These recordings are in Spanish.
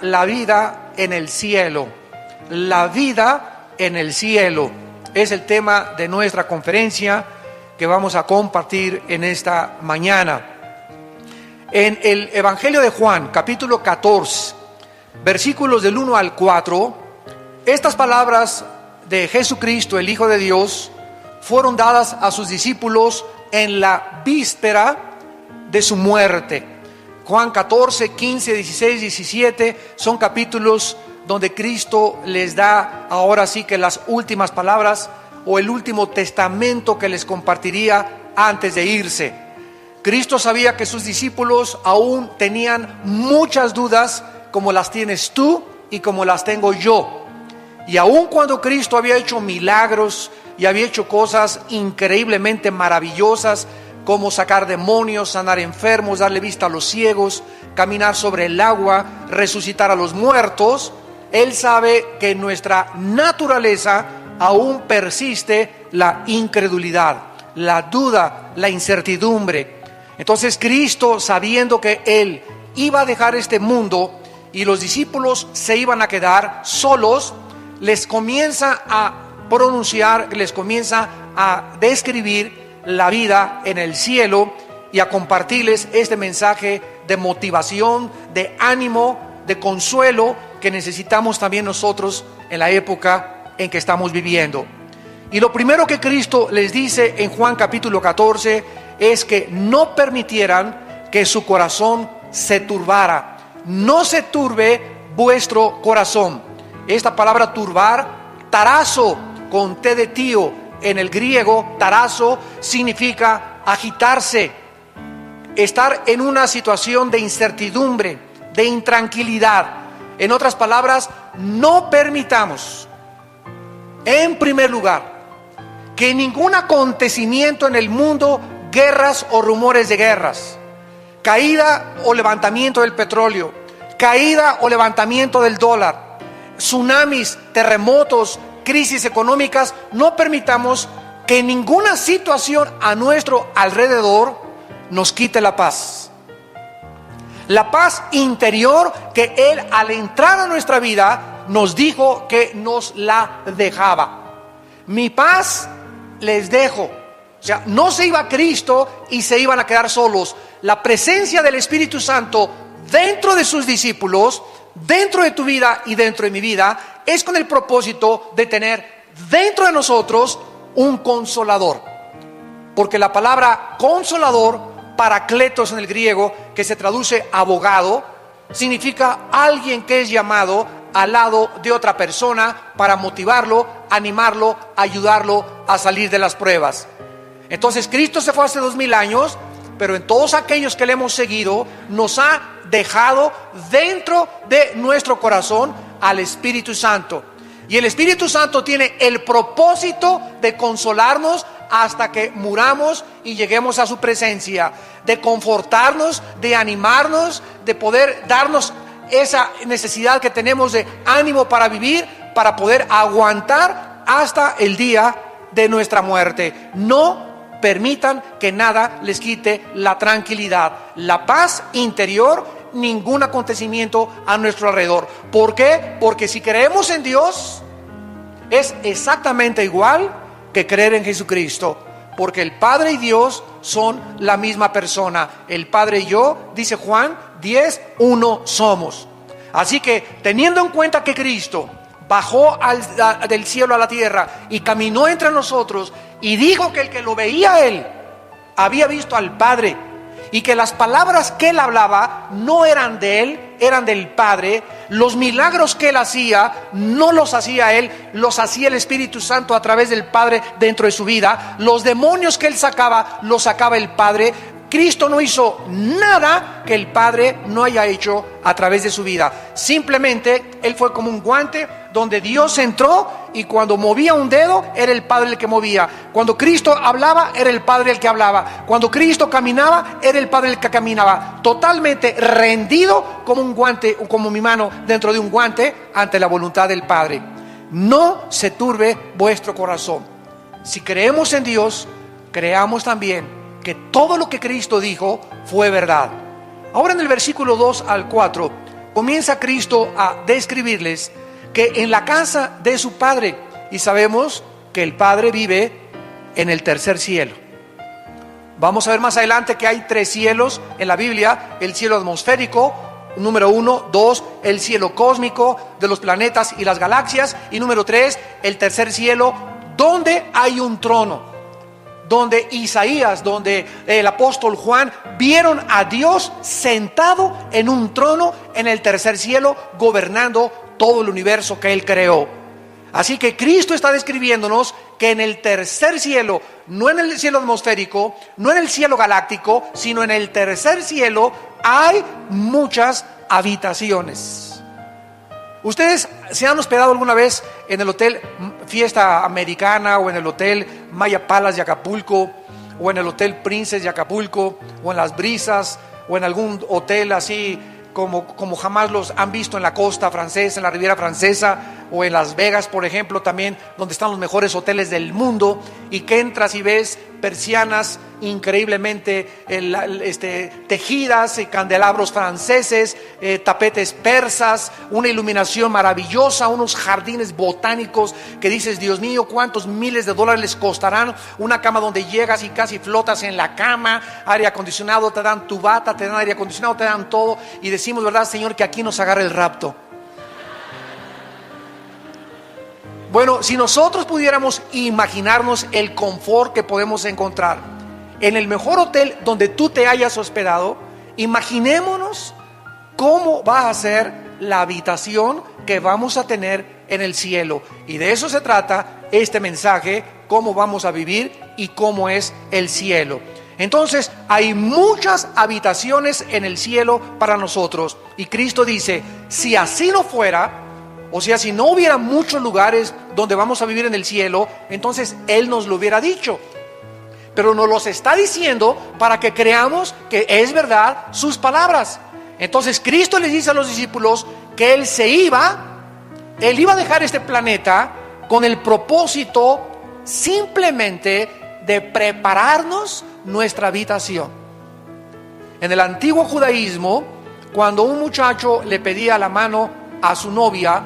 la vida en el cielo. La vida en el cielo es el tema de nuestra conferencia que vamos a compartir en esta mañana. En el Evangelio de Juan, capítulo 14, versículos del 1 al 4, estas palabras de Jesucristo, el Hijo de Dios, fueron dadas a sus discípulos en la víspera de su muerte. Juan 14, 15, 16, 17 son capítulos donde Cristo les da ahora sí que las últimas palabras o el último testamento que les compartiría antes de irse. Cristo sabía que sus discípulos aún tenían muchas dudas como las tienes tú y como las tengo yo. Y aun cuando Cristo había hecho milagros y había hecho cosas increíblemente maravillosas, como sacar demonios, sanar enfermos, darle vista a los ciegos, caminar sobre el agua, resucitar a los muertos, Él sabe que en nuestra naturaleza aún persiste la incredulidad, la duda, la incertidumbre. Entonces Cristo, sabiendo que Él iba a dejar este mundo y los discípulos se iban a quedar solos, les comienza a pronunciar, les comienza a describir la vida en el cielo y a compartirles este mensaje de motivación, de ánimo, de consuelo que necesitamos también nosotros en la época en que estamos viviendo. Y lo primero que Cristo les dice en Juan capítulo 14 es que no permitieran que su corazón se turbara. No se turbe vuestro corazón. Esta palabra turbar, tarazo, con T de tío, en el griego, tarazo, significa agitarse, estar en una situación de incertidumbre, de intranquilidad. En otras palabras, no permitamos, en primer lugar, que ningún acontecimiento en el mundo, guerras o rumores de guerras, caída o levantamiento del petróleo, caída o levantamiento del dólar, tsunamis, terremotos, crisis económicas, no permitamos que ninguna situación a nuestro alrededor nos quite la paz. La paz interior que Él al entrar a nuestra vida nos dijo que nos la dejaba. Mi paz les dejo. O sea, no se iba Cristo y se iban a quedar solos. La presencia del Espíritu Santo dentro de sus discípulos, dentro de tu vida y dentro de mi vida, es con el propósito de tener dentro de nosotros un consolador. Porque la palabra consolador, paracletos en el griego, que se traduce abogado, significa alguien que es llamado al lado de otra persona para motivarlo, animarlo, ayudarlo a salir de las pruebas. Entonces Cristo se fue hace 2000 años, pero en todos aquellos que le hemos seguido nos ha dejado dentro de nuestro corazón al Espíritu Santo. Y el Espíritu Santo tiene el propósito de consolarnos hasta que muramos y lleguemos a su presencia, de confortarnos, de animarnos, de poder darnos esa necesidad que tenemos de ánimo para vivir, para poder aguantar hasta el día de nuestra muerte. No permitan que nada les quite la tranquilidad, la paz interior, ningún acontecimiento a nuestro alrededor. ¿Por qué? Porque si creemos en Dios, es exactamente igual que creer en Jesucristo. Porque el Padre y Dios son la misma persona. El Padre y yo, dice Juan 10, uno somos. Así que teniendo en cuenta que Cristo bajó del cielo a la tierra y caminó entre nosotros y dijo que el que lo veía a Él había visto al Padre, y que las palabras que Él hablaba no eran de Él, eran del Padre. Los milagros que Él hacía no los hacía Él, los hacía el Espíritu Santo a través del Padre dentro de su vida. Los demonios que Él sacaba, los sacaba el Padre. Cristo no hizo nada que el Padre no haya hecho a través de su vida. Simplemente Él fue como un guante donde Dios entró, y cuando movía un dedo era el Padre el que movía. Cuando Cristo hablaba era el Padre el que hablaba. Cuando Cristo caminaba era el Padre el que caminaba. Totalmente rendido como un guante, como mi mano dentro de un guante ante la voluntad del Padre. No se turbe vuestro corazón. Si creemos en Dios, creamos también que todo lo que Cristo dijo fue verdad. Ahora en el versículo 2 al 4, comienza Cristo a describirles que en la casa de su Padre, y sabemos que el Padre vive en el tercer cielo. Vamos a ver más adelante que hay 3 cielos en la Biblia: el cielo atmosférico, número 1, 2, el cielo cósmico de los planetas y las galaxias, y número 3, el tercer cielo, donde hay un trono, donde Isaías, donde el apóstol Juan vieron a Dios sentado en un trono en el tercer cielo, gobernando todo el universo que Él creó. Así que Cristo está describiéndonos que en el tercer cielo, no en el cielo atmosférico, no en el cielo galáctico, sino en el tercer cielo hay muchas habitaciones. ¿Ustedes se han hospedado alguna vez en el hotel Fiesta Americana, o en el hotel Maya Palace de Acapulco, o en el hotel Princess de Acapulco, o en Las Brisas, o en algún hotel así como jamás los han visto en la costa francesa, en la Riviera Francesa, o en Las Vegas, por ejemplo, también, donde están los mejores hoteles del mundo, y que entras y ves persianas increíblemente tejidas, candelabros franceses, tapetes persas, una iluminación maravillosa, unos jardines botánicos que dices, Dios mío, cuántos miles de dólares les costarán, una cama donde llegas y casi flotas en la cama, aire acondicionado, te dan tu bata, te dan aire acondicionado, te dan todo, y decimos, ¿verdad, Señor, que aquí nos agarre el rapto? Bueno, si nosotros pudiéramos imaginarnos el confort que podemos encontrar en el mejor hotel donde tú te hayas hospedado, imaginémonos cómo va a ser la habitación que vamos a tener en el cielo. Y de eso se trata este mensaje, cómo vamos a vivir y cómo es el cielo. Entonces, hay muchas habitaciones en el cielo para nosotros. Y Cristo dice, si así no fuera, o sea, si no hubiera muchos lugares donde vamos a vivir en el cielo, entonces Él nos lo hubiera dicho. Pero nos los está diciendo para que creamos que es verdad sus palabras. Entonces Cristo les dice a los discípulos que Él iba a dejar este planeta con el propósito simplemente de prepararnos nuestra habitación. En el antiguo judaísmo, cuando un muchacho le pedía la mano a su novia,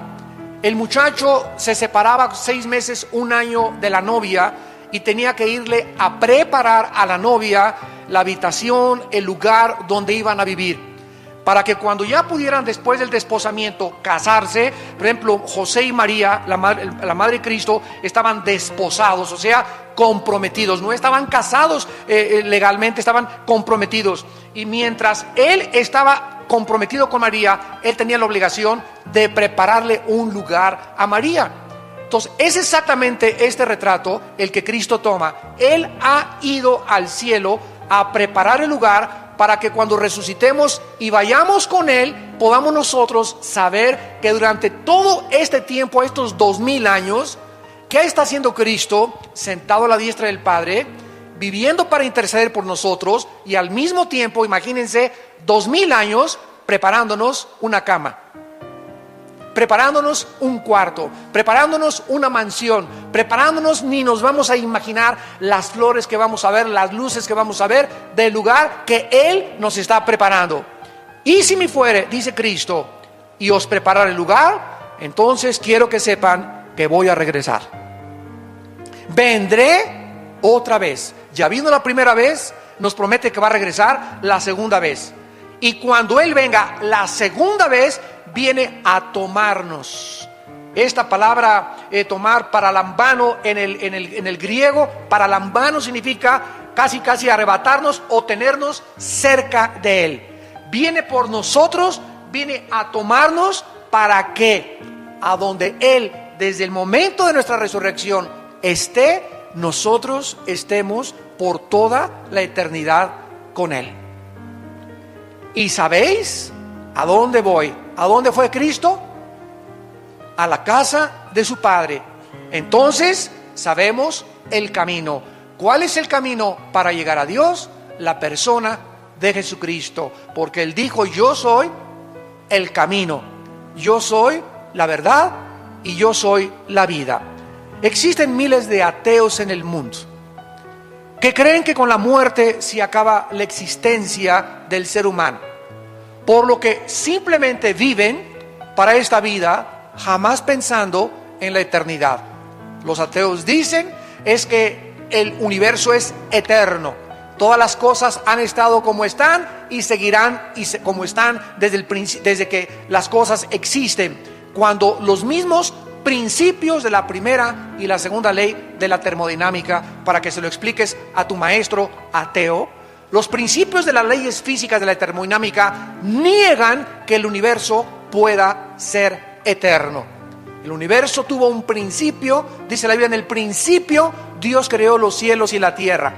el muchacho se separaba 6 meses, 1 año de la novia, y tenía que irle a preparar a la novia la habitación, el lugar donde iban a vivir, para que cuando ya pudieran, después del desposamiento, casarse. Por ejemplo, José y María, la madre de Cristo, estaban desposados, o sea, comprometidos. No estaban casados legalmente, estaban comprometidos. Y mientras él estaba comprometido con María, él tenía la obligación de prepararle un lugar a María. Entonces, es exactamente este retrato el que Cristo toma. Él ha ido al cielo a preparar el lugar para que cuando resucitemos y vayamos con Él, podamos nosotros saber que durante todo este tiempo, estos 2000 años, ¿qué está haciendo Cristo sentado a la diestra del Padre, viviendo para interceder por nosotros? Y al mismo tiempo, imagínense, 2000 años preparándonos una cama, preparándonos un cuarto, preparándonos una mansión, preparándonos, ni nos vamos a imaginar las flores que vamos a ver, las luces que vamos a ver del lugar que Él nos está preparando. Y si me fuere, dice Cristo, y os preparar el lugar, entonces quiero que sepan que voy a regresar. Vendré otra vez. Ya vino la primera vez, nos promete que va a regresar la segunda vez. Y cuando Él venga la segunda vez, viene a tomarnos. Esta palabra tomar, paralambano, en el griego, paralambano significa casi arrebatarnos o tenernos cerca de Él. Viene por nosotros, viene a tomarnos para que a donde Él, desde el momento de nuestra resurrección, esté, nosotros estemos por toda la eternidad con Él. ¿Y sabéis a dónde voy? ¿A dónde fue Cristo? A la casa de su Padre. Entonces sabemos el camino. ¿Cuál es el camino para llegar a Dios? La persona de Jesucristo, porque Él dijo, yo soy el camino, yo soy la verdad y yo soy la vida. Existen miles de ateos en el mundo que creen que con la muerte se acaba la existencia del ser humano. por lo que simplemente viven para esta vida, jamás pensando en la eternidad. Los ateos dicen es que el universo es eterno. Todas las cosas han estado como están y seguirán como están desde que las cosas existen, cuando los mismos principios de la primera y la segunda ley de la termodinámica, para que se lo expliques a tu maestro ateo, los principios de las leyes físicas de la termodinámica niegan que el universo pueda ser eterno. El universo tuvo un principio, dice la Biblia, en el principio Dios creó los cielos y la tierra.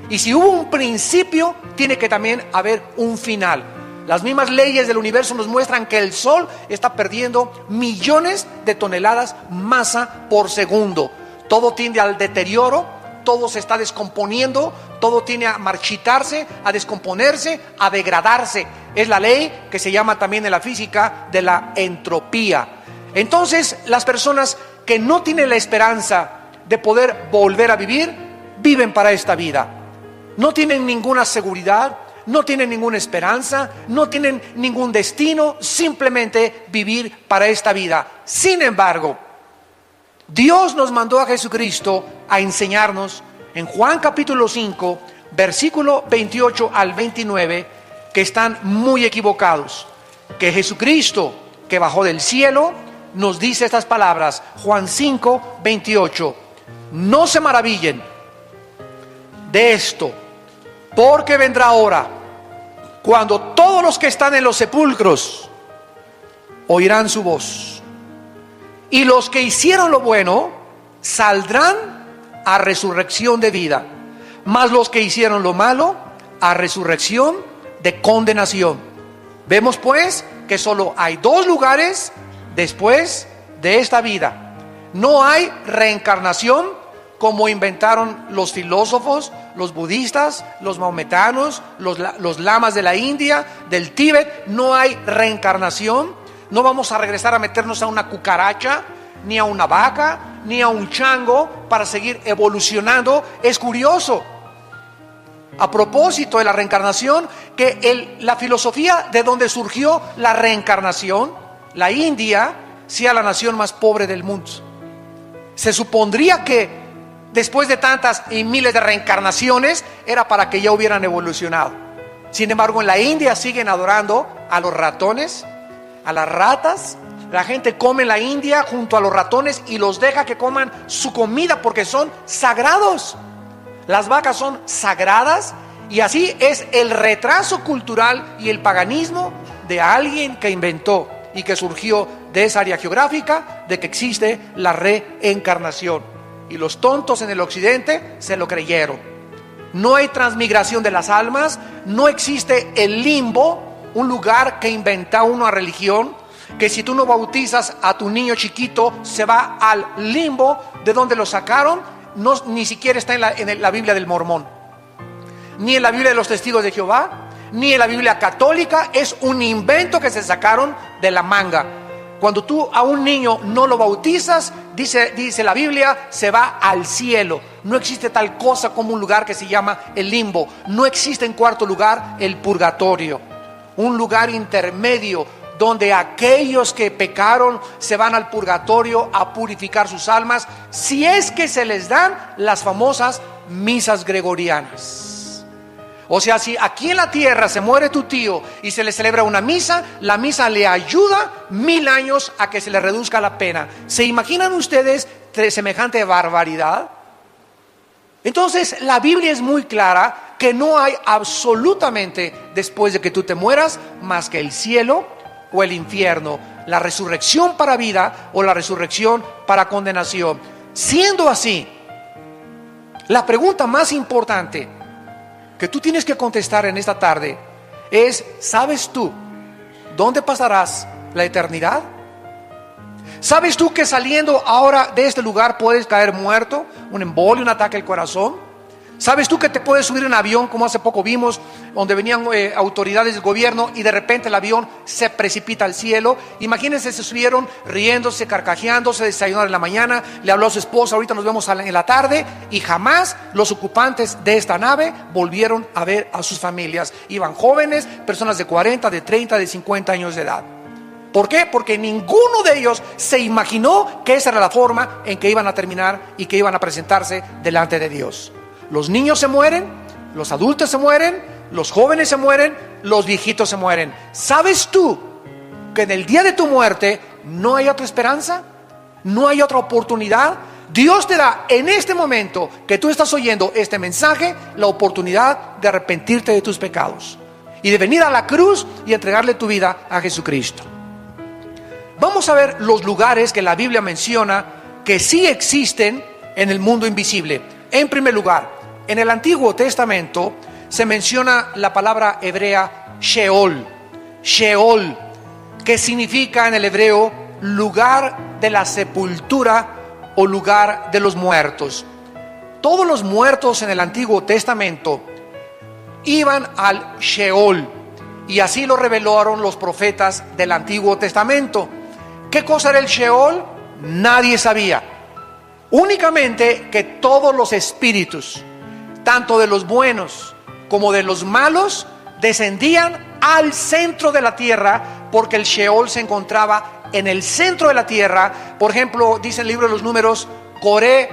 Y si hubo un principio, tiene que también haber un final. Las mismas leyes del universo nos muestran que el Sol está perdiendo millones de toneladas masa por segundo. Todo tiende al deterioro, todo se está descomponiendo, todo tiende a marchitarse, a descomponerse, a degradarse. Es la ley que se llama también en la física de la entropía. Entonces, las personas que no tienen la esperanza de poder volver a vivir, viven para esta vida. No tienen ninguna seguridad, no tienen ninguna esperanza, no tienen ningún destino, simplemente vivir para esta vida. Sin embargo, Dios nos mandó a Jesucristo a enseñarnos en Juan capítulo 5, versículo 28 al 29, que están muy equivocados. Que Jesucristo, que bajó del cielo, nos dice estas palabras, Juan 5, 28. No se maravillen de esto, porque vendrá hora cuando todos los que están en los sepulcros oirán su voz, y los que hicieron lo bueno saldrán a resurrección de vida, mas los que hicieron lo malo a resurrección de condenación. Vemos pues que solo hay dos lugares después de esta vida. No hay reencarnación como inventaron los filósofos, los budistas, los maometanos, los lamas de la India, del Tíbet. No hay reencarnación. No vamos a regresar a meternos a una cucaracha, ni a una vaca, ni a un chango para seguir evolucionando. Es curioso, a propósito de la reencarnación, que la filosofía de donde surgió la reencarnación, la India, sea la nación más pobre del mundo. Se supondría que después de tantas y miles de reencarnaciones era para que ya hubieran evolucionado. Sin embargo, en la India siguen adorando a los ratones, a las ratas. La gente come en la India junto a los ratones y los deja que coman su comida porque son sagrados. Las vacas son sagradas, y así es el retraso cultural y el paganismo de alguien que inventó y que surgió de esa área geográfica de que existe la reencarnación. Y los tontos en el occidente se lo creyeron. No hay transmigración de las almas, no existe el limbo, un lugar que inventa una religión, que si tú no bautizas a tu niño chiquito se va al limbo de donde lo sacaron. No, ni siquiera está en la Biblia del Mormón, ni en la Biblia de los Testigos de Jehová, ni en la Biblia católica. Es un invento que se sacaron de la manga. Cuando tú a un niño no lo bautizas, dice la Biblia, se va al cielo. No existe tal cosa como un lugar que se llama el limbo. No existe, en cuarto lugar, el purgatorio, un lugar intermedio donde aquellos que pecaron se van al purgatorio a purificar sus almas, si es que se les dan las famosas misas gregorianas. O sea, si aquí en la tierra se muere tu tío y se le celebra una misa, la misa le ayuda 1000 años a que se le reduzca la pena. ¿Se imaginan ustedes semejante barbaridad? Entonces, la Biblia es muy clara que no hay absolutamente, después de que tú te mueras, más que el cielo o el infierno, la resurrección para vida o la resurrección para condenación. Siendo así, la pregunta más importante que tú tienes que contestar en esta tarde es: ¿sabes tú dónde pasarás la eternidad? ¿Sabes tú que saliendo ahora de este lugar puedes caer muerto, un embolio, un ataque al corazón? ¿Sabes tú que te puedes subir en un avión, como hace poco vimos, donde venían autoridades del gobierno y de repente el avión se precipita al cielo? Imagínense, se subieron riéndose, carcajeándose, desayunaron en la mañana, le habló a su esposa, ahorita nos vemos en la tarde, y jamás los ocupantes de esta nave volvieron a ver a sus familias. Iban jóvenes, personas de 40, de 30, de 50 años de edad. ¿Por qué? Porque ninguno de ellos se imaginó que esa era la forma en que iban a terminar y que iban a presentarse delante de Dios. Los niños se mueren, los adultos se mueren, los jóvenes se mueren, los viejitos se mueren. ¿Sabes tú que en el día de tu muerte no hay otra esperanza? ¿No hay otra oportunidad? Dios te da en este momento que tú estás oyendo este mensaje la oportunidad de arrepentirte de tus pecados y de venir a la cruz y entregarle tu vida a Jesucristo. Vamos a ver los lugares que la Biblia menciona que sí existen en el mundo invisible. En primer lugar, en el Antiguo Testamento se menciona la palabra hebrea Sheol. Sheol, que significa en el hebreo lugar de la sepultura o lugar de los muertos. Todos los muertos en el Antiguo Testamento iban al Sheol, y así lo revelaron los profetas del Antiguo Testamento. ¿Qué cosa era el Sheol? Nadie sabía. Únicamente que todos los espíritus, tanto de los buenos como de los malos, descendían al centro de la tierra, porque el Sheol se encontraba en el centro de la tierra. Por ejemplo, dice el libro de los Números, Coré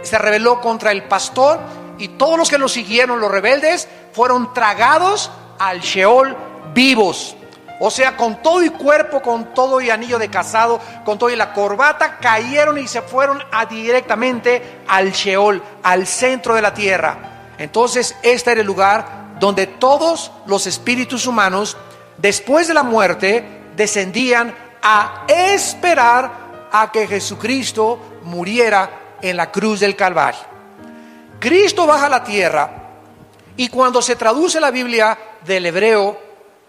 se rebeló contra el pastor y todos los que lo siguieron, los rebeldes, fueron tragados al Sheol vivos. O sea, con todo y cuerpo, con todo y anillo de casado, con todo y la corbata, cayeron y se fueron directamente al Sheol, al centro de la tierra. Entonces, este era el lugar donde todos los espíritus humanos, después de la muerte, descendían a esperar a que Jesucristo muriera en la cruz del Calvario. Cristo baja a la tierra, y cuando se traduce la Biblia del hebreo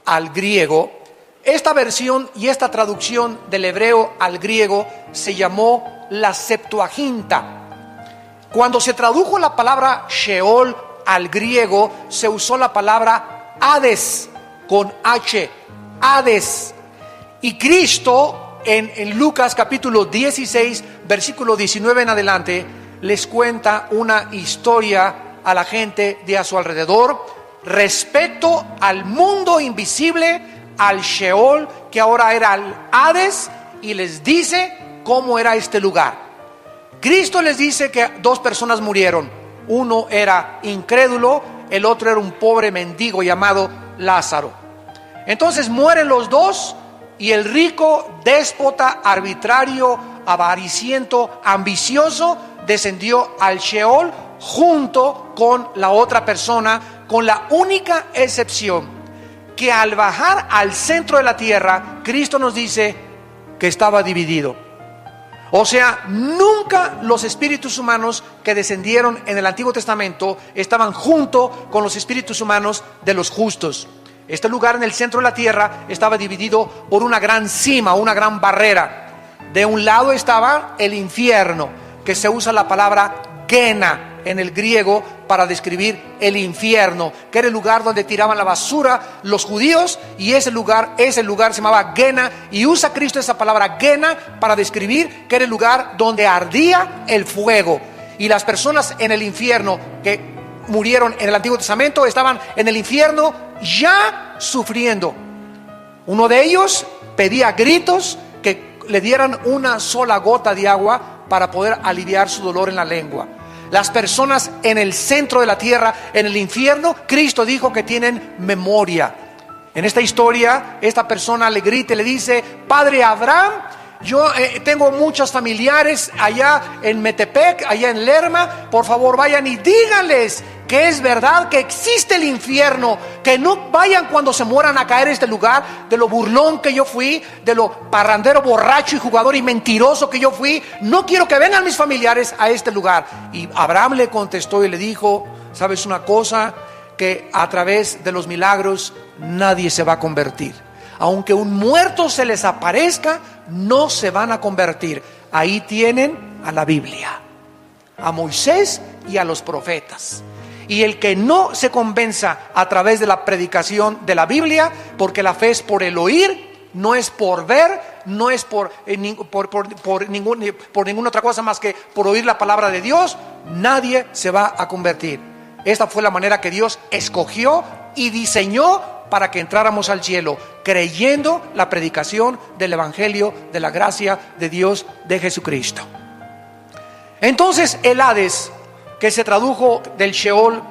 al griego, esta versión y esta traducción del hebreo al griego se llamó la Septuaginta. Cuando se tradujo la palabra Sheol al griego, se usó la palabra Hades con H, Hades. Y Cristo en Lucas capítulo 16, versículo 19 en adelante, les cuenta una historia a la gente de a su alrededor respecto al mundo invisible, al Sheol, que ahora era el Hades, y les dice cómo era este lugar. Cristo les dice que dos personas murieron. Uno era incrédulo, el otro era un pobre mendigo llamado Lázaro. Entonces mueren los dos, y el rico, déspota, arbitrario, avariciento, ambicioso, descendió al Sheol junto con la otra persona, con la única excepción que al bajar al centro de la tierra, Cristo nos dice que estaba dividido. O sea, nunca los espíritus humanos que descendieron en el Antiguo Testamento estaban junto con los espíritus humanos de los justos. Este lugar en el centro de la tierra estaba dividido por una gran cima, una gran barrera. De un lado estaba el infierno, que se usa la palabra Gena en el griego para describir el infierno, que era el lugar donde tiraban la basura los judíos, y ese lugar se llamaba Gena, y usa Cristo esa palabra Gena para describir que era el lugar donde ardía el fuego. Y las personas en el infierno que murieron en el Antiguo Testamento estaban en el infierno ya sufriendo. Uno de ellos pedía a gritos que le dieran una sola gota de agua para poder aliviar su dolor en la lengua. Las personas en el centro de la tierra, en el infierno, Cristo dijo que tienen memoria. En esta historia, esta persona le grita y le dice: Padre Abraham, yo tengo muchos familiares allá en Metepec, allá en Lerma, por favor vayan y díganles que es verdad que existe el infierno, que no vayan cuando se mueran a caer en este lugar, de lo burlón que yo fui, de lo parrandero, borracho y jugador y mentiroso que yo fui. No quiero que vengan mis familiares a este lugar. Y Abraham le contestó y le dijo: ¿sabes una cosa? Que a través de los milagros nadie se va a convertir. Aunque un muerto se les aparezca, no se van a convertir. Ahí tienen a la Biblia, a Moisés y a los profetas. Y el que no se convenza a través de la predicación de la Biblia, porque la fe es por el oír, no es por ver, no es por ninguna otra cosa más que por oír la palabra de Dios, nadie se va a convertir. Esta fue la manera que Dios escogió y diseñó para que entráramos al cielo, creyendo la predicación del Evangelio de la gracia de Dios, de Jesucristo. Entonces el Hades, que se tradujo del Sheol,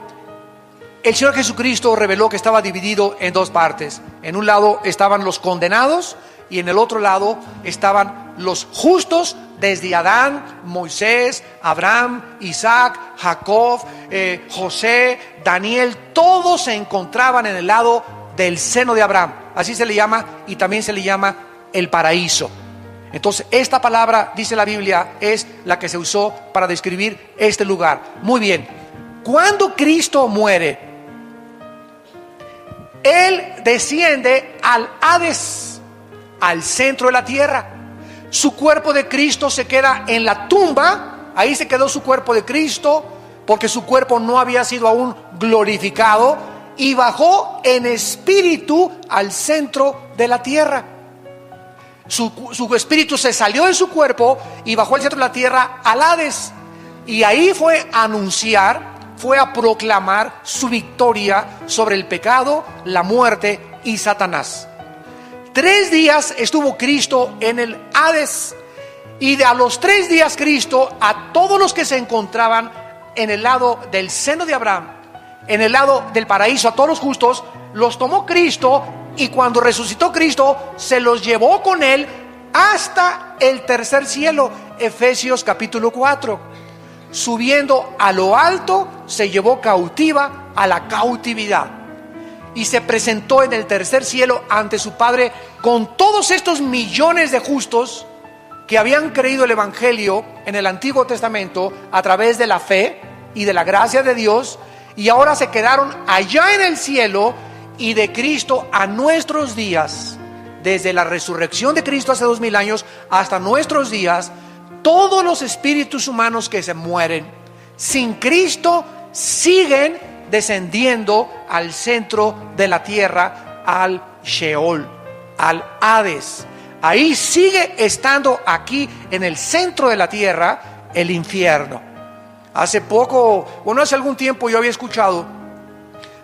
el Señor Jesucristo reveló que estaba dividido en dos partes. En un lado estaban los condenados y en el otro lado estaban los justos, desde Adán, Moisés, Abraham, Isaac, Jacob, José, Daniel. Todos se encontraban en el lado del seno de Abraham. Así se le llama, y también se le llama el paraíso. Entonces esta palabra, dice la Biblia, es la que se usó para describir este lugar. Muy bien, cuando Cristo muere, Él desciende al Hades, al centro de la tierra. Su cuerpo de Cristo se queda en la tumba. Ahí se quedó su cuerpo de Cristo, porque su cuerpo no había sido aún glorificado, y bajó en espíritu al centro de la tierra. Su espíritu se salió de su cuerpo y bajó al centro de la tierra, al Hades. Y ahí fue a anunciar, fue a proclamar su victoria sobre el pecado, la muerte y Satanás. 3 días estuvo Cristo en el Hades, y a los 3 días Cristo, a todos los que se encontraban en el lado del seno de Abraham, en el lado del paraíso, a todos los justos, los tomó Cristo, y cuando resucitó Cristo, se los llevó con Él hasta el tercer cielo. Efesios capítulo 4. Subiendo a lo alto, se llevó cautiva a la cautividad, y se presentó en el tercer cielo ante su Padre con todos estos millones de justos que habían creído el Evangelio en el Antiguo Testamento a través de la fe y de la gracia de Dios, y ahora se quedaron allá en el cielo. Y de Cristo a nuestros días, desde la resurrección de Cristo hace 2000 años hasta nuestros días, todos los espíritus humanos que se mueren sin Cristo siguen descendiendo al centro de la tierra, al Sheol, al Hades. Ahí sigue estando, aquí en el centro de la tierra, el infierno. Hace algún tiempo yo había escuchado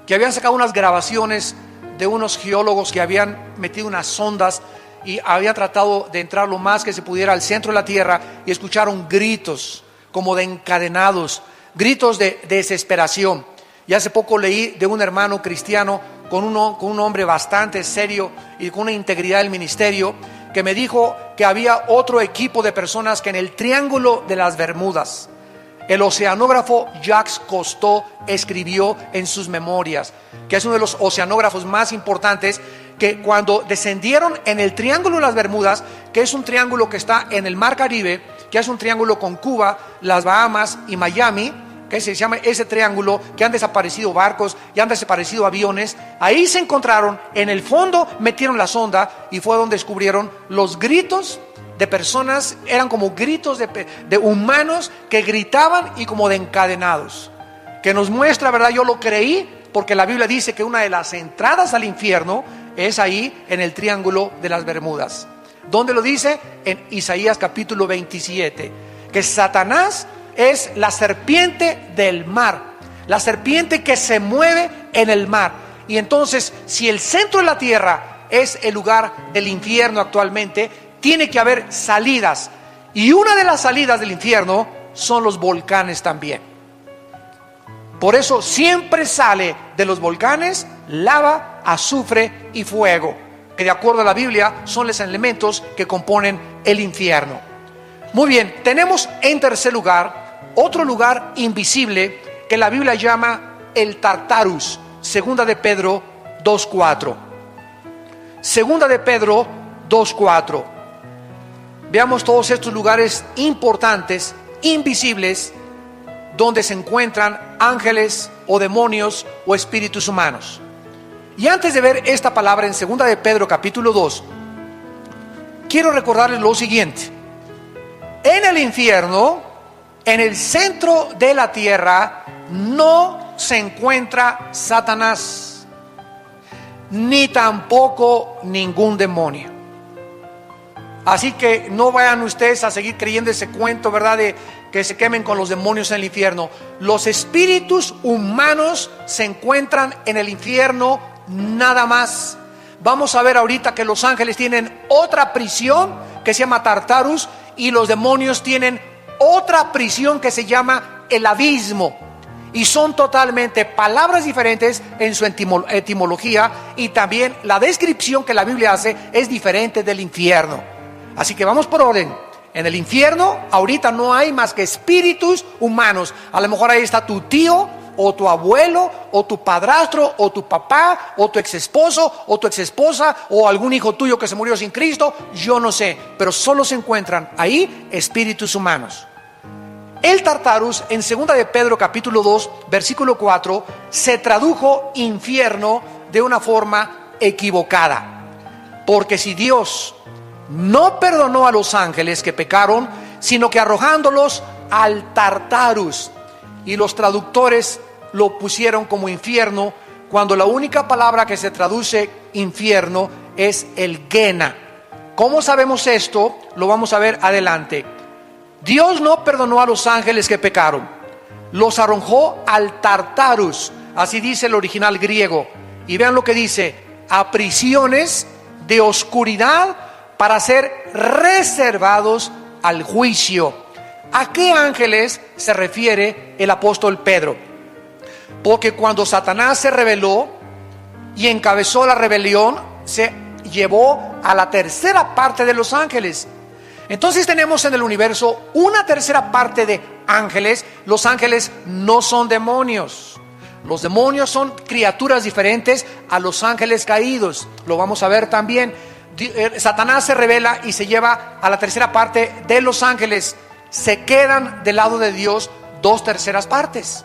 que habían sacado unas grabaciones de unos geólogos que habían metido unas sondas y habían tratado de entrar lo más que se pudiera al centro de la tierra, y escucharon gritos como de encadenados, gritos de desesperación. Y hace poco leí de un hermano cristiano con un hombre bastante serio y con una integridad del ministerio, que me dijo que había otro equipo de personas que en el Triángulo de las Bermudas, el oceanógrafo Jacques Cousteau escribió en sus memorias, que es uno de los oceanógrafos más importantes, que cuando descendieron en el Triángulo de las Bermudas, que es un triángulo que está en el Mar Caribe, que es un triángulo con Cuba, las Bahamas y Miami, que se llama ese triángulo, que han desaparecido barcos y han desaparecido aviones. Ahí se encontraron, en el fondo metieron la sonda, y fue donde descubrieron los gritos de personas. Eran como gritos de humanos que gritaban, y como de encadenados, que nos muestra, ¿verdad? Yo lo creí, porque la Biblia dice que una de las entradas al infierno es ahí en el Triángulo de las Bermudas. ¿Dónde lo dice? En Isaías capítulo 27, que Satanás es la serpiente del mar, la serpiente que se mueve en el mar. Y entonces, si el centro de la tierra es el lugar del infierno actualmente, tiene que haber salidas, y una de las salidas del infierno son los volcanes también. Por eso siempre sale de los volcanes lava, azufre y fuego, que de acuerdo a la Biblia son los elementos que componen el infierno. Muy bien, tenemos en tercer lugar otro lugar invisible que la Biblia llama el Tartarus. Segunda de Pedro 2:4. Segunda de Pedro 2:4. Veamos todos estos lugares importantes, invisibles, donde se encuentran ángeles o demonios o espíritus humanos. Y antes de ver esta palabra en segunda de Pedro capítulo 2, quiero recordarles lo siguiente. En el infierno, en el centro de la tierra, no se encuentra Satanás, ni tampoco ningún demonio. Así que no vayan ustedes a seguir creyendo ese cuento, ¿verdad?, de que se quemen con los demonios en el infierno. Los espíritus humanos se encuentran en el infierno nada más. Vamos a ver ahorita que los ángeles tienen otra prisión que se llama Tartarus, y los demonios tienen otra prisión que se llama el abismo. Y son totalmente palabras diferentes en su etimología, y también la descripción que la Biblia hace es diferente del infierno. Así que vamos por orden. En el infierno ahorita no hay más que espíritus humanos. A lo mejor ahí está tu tío, o tu abuelo, o tu padrastro, o tu papá, o tu exesposo, o tu exesposa, o algún hijo tuyo que se murió sin Cristo. Yo no sé, pero solo se encuentran ahí espíritus humanos. El Tartarus, en 2 de Pedro capítulo 2 versículo 4, se tradujo infierno de una forma equivocada. Porque si Dios no perdonó a los ángeles que pecaron, sino que arrojándolos al Tartarus, y los traductores lo pusieron como infierno, cuando la única palabra que se traduce infierno es el Gena. ¿Cómo sabemos esto? Lo vamos a ver adelante. Dios no perdonó a los ángeles que pecaron, los arrojó al Tartarus, así dice el original griego. Y vean lo que dice: a prisiones de oscuridad para ser reservados al juicio. ¿A qué ángeles se refiere el apóstol Pedro? Porque cuando Satanás se rebeló y encabezó la rebelión, se llevó a la tercera parte de los ángeles. Entonces tenemos en el universo una tercera parte de ángeles. Los ángeles no son demonios. Los demonios son criaturas diferentes a los ángeles caídos. Lo vamos a ver también. Satanás se rebela y se lleva a la tercera parte de los ángeles. Se quedan del lado de Dios 2/3 partes.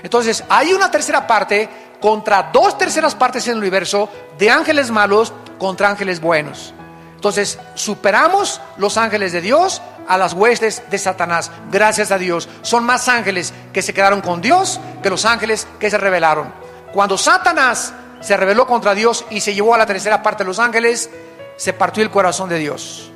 Entonces hay una tercera parte contra 2/3 partes en el universo, de ángeles malos contra ángeles buenos. Entonces superamos los ángeles de Dios a las huestes de Satanás. Gracias a Dios, son más ángeles que se quedaron con Dios que los ángeles que se rebelaron. Cuando Satanás se rebeló contra Dios y se llevó a la tercera parte de los ángeles, se partió el corazón de Dios.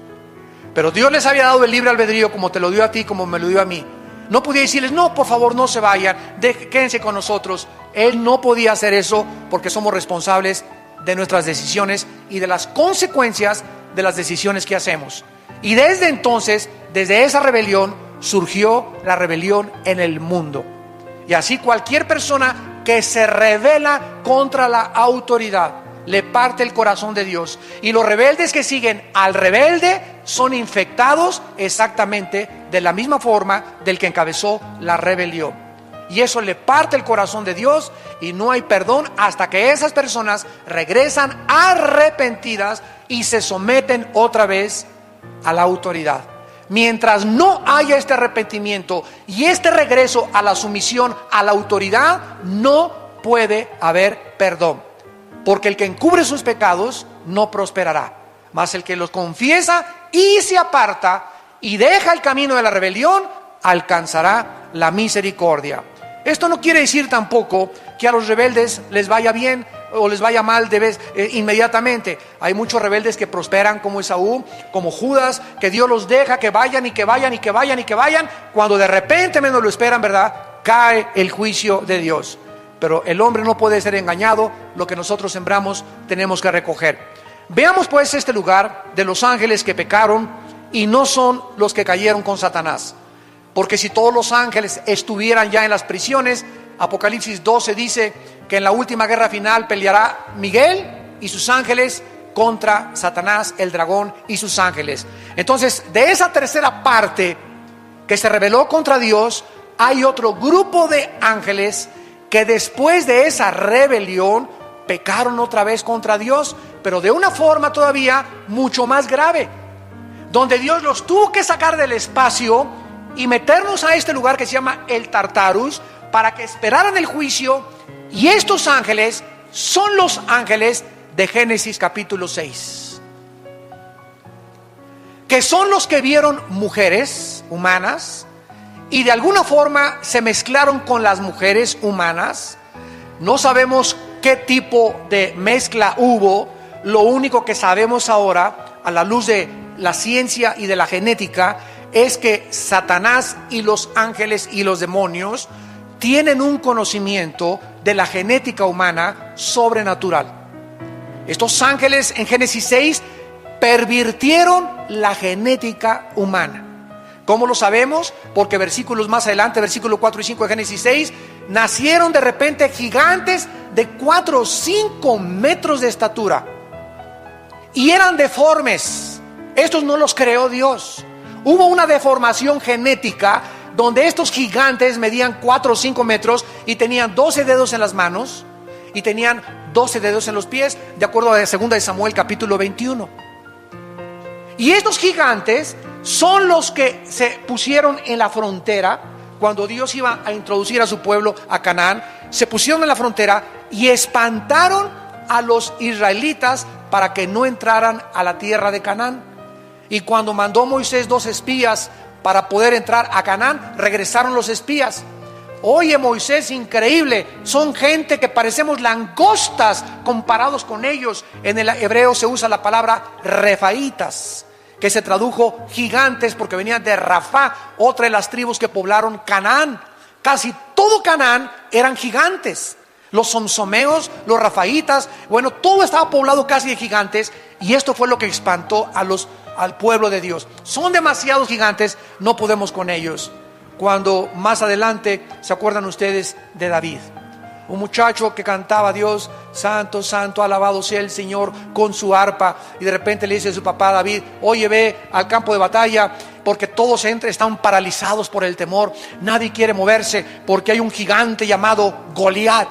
Pero Dios les había dado el libre albedrío, como te lo dio a ti, como me lo dio a mí. No podía decirles: no, por favor, no se vayan, quédense con nosotros. Él no podía hacer eso, porque somos responsables de nuestras decisiones y de las consecuencias de las decisiones que hacemos. Y desde entonces, desde esa rebelión, surgió la rebelión en el mundo. Y así cualquier persona que se rebela contra la autoridad le parte el corazón de Dios. Y los rebeldes que siguen al rebelde son infectados exactamente de la misma forma del que encabezó la rebelión. Y eso le parte el corazón de Dios, y no hay perdón hasta que esas personas regresan arrepentidas y se someten otra vez a la autoridad. Mientras no haya este arrepentimiento y este regreso a la sumisión a la autoridad, no puede haber perdón. Porque el que encubre sus pecados no prosperará, mas el que los confiesa y se aparta y deja el camino de la rebelión, alcanzará la misericordia. Esto no quiere decir tampoco que a los rebeldes les vaya bien o les vaya mal inmediatamente. Hay muchos rebeldes que prosperan, como Esaú, como Judas, que Dios los deja que vayan y que vayan y que vayan y que vayan. Cuando de repente menos lo esperan, ¿verdad?, cae el juicio de Dios. Pero el hombre no puede ser engañado. Lo que nosotros sembramos tenemos que recoger. Veamos pues este lugar de los ángeles que pecaron y no son los que cayeron con Satanás. Porque si todos los ángeles estuvieran ya en las prisiones, Apocalipsis 12 dice que en la última guerra final peleará Miguel y sus ángeles contra Satanás, el dragón, y sus ángeles. Entonces, de esa tercera parte que se rebeló contra Dios, hay otro grupo de ángeles que después de esa rebelión pecaron otra vez contra Dios, pero de una forma todavía mucho más grave, donde Dios los tuvo que sacar del espacio y meternos a este lugar que se llama el Tartarus, para que esperaran el juicio. Y estos ángeles son los ángeles de Génesis capítulo 6, que son los que vieron mujeres humanas y de alguna forma se mezclaron con las mujeres humanas. No sabemos qué tipo de mezcla hubo. Lo único que sabemos ahora, a la luz de la ciencia y de la genética, es que Satanás y los ángeles y los demonios tienen un conocimiento de la genética humana sobrenatural. Estos ángeles en Génesis 6 pervirtieron la genética humana. ¿Cómo lo sabemos? Porque versículos más adelante, versículo 4 y 5 de Génesis 6, nacieron de repente gigantes de 4 o 5 metros de estatura. Y eran deformes. Estos no los creó Dios. Hubo una deformación genética donde estos gigantes medían 4 o 5 metros y tenían 12 dedos en las manos y tenían 12 dedos en los pies, de acuerdo a 2 de Samuel capítulo 21. Y estos gigantes son los que se pusieron en la frontera cuando Dios iba a introducir a su pueblo a Canaán. Se pusieron en la frontera y espantaron a los israelitas para que no entraran a la tierra de Canaán. Y cuando mandó Moisés 2 espías para poder entrar a Canaán, regresaron los espías. Oye, Moisés, increíble, son gente que parecemos langostas comparados con ellos. En el hebreo se usa la palabra refaitas, que se tradujo gigantes porque venían de Rafá, otra de las tribus que poblaron Canaán. Casi todo Canaán eran gigantes. Los somsomeos, los rafaitas, bueno, todo estaba poblado casi de gigantes. Y esto fue lo que espantó al pueblo de Dios. Son demasiados gigantes, no podemos con ellos. Cuando más adelante, ¿se acuerdan ustedes de David? Un muchacho que cantaba a Dios, santo, santo, alabado sea el Señor, con su arpa. Y de repente le dice a su papá David: oye, ve al campo de batalla, porque todos están paralizados por el temor. Nadie quiere moverse porque hay un gigante llamado Goliat,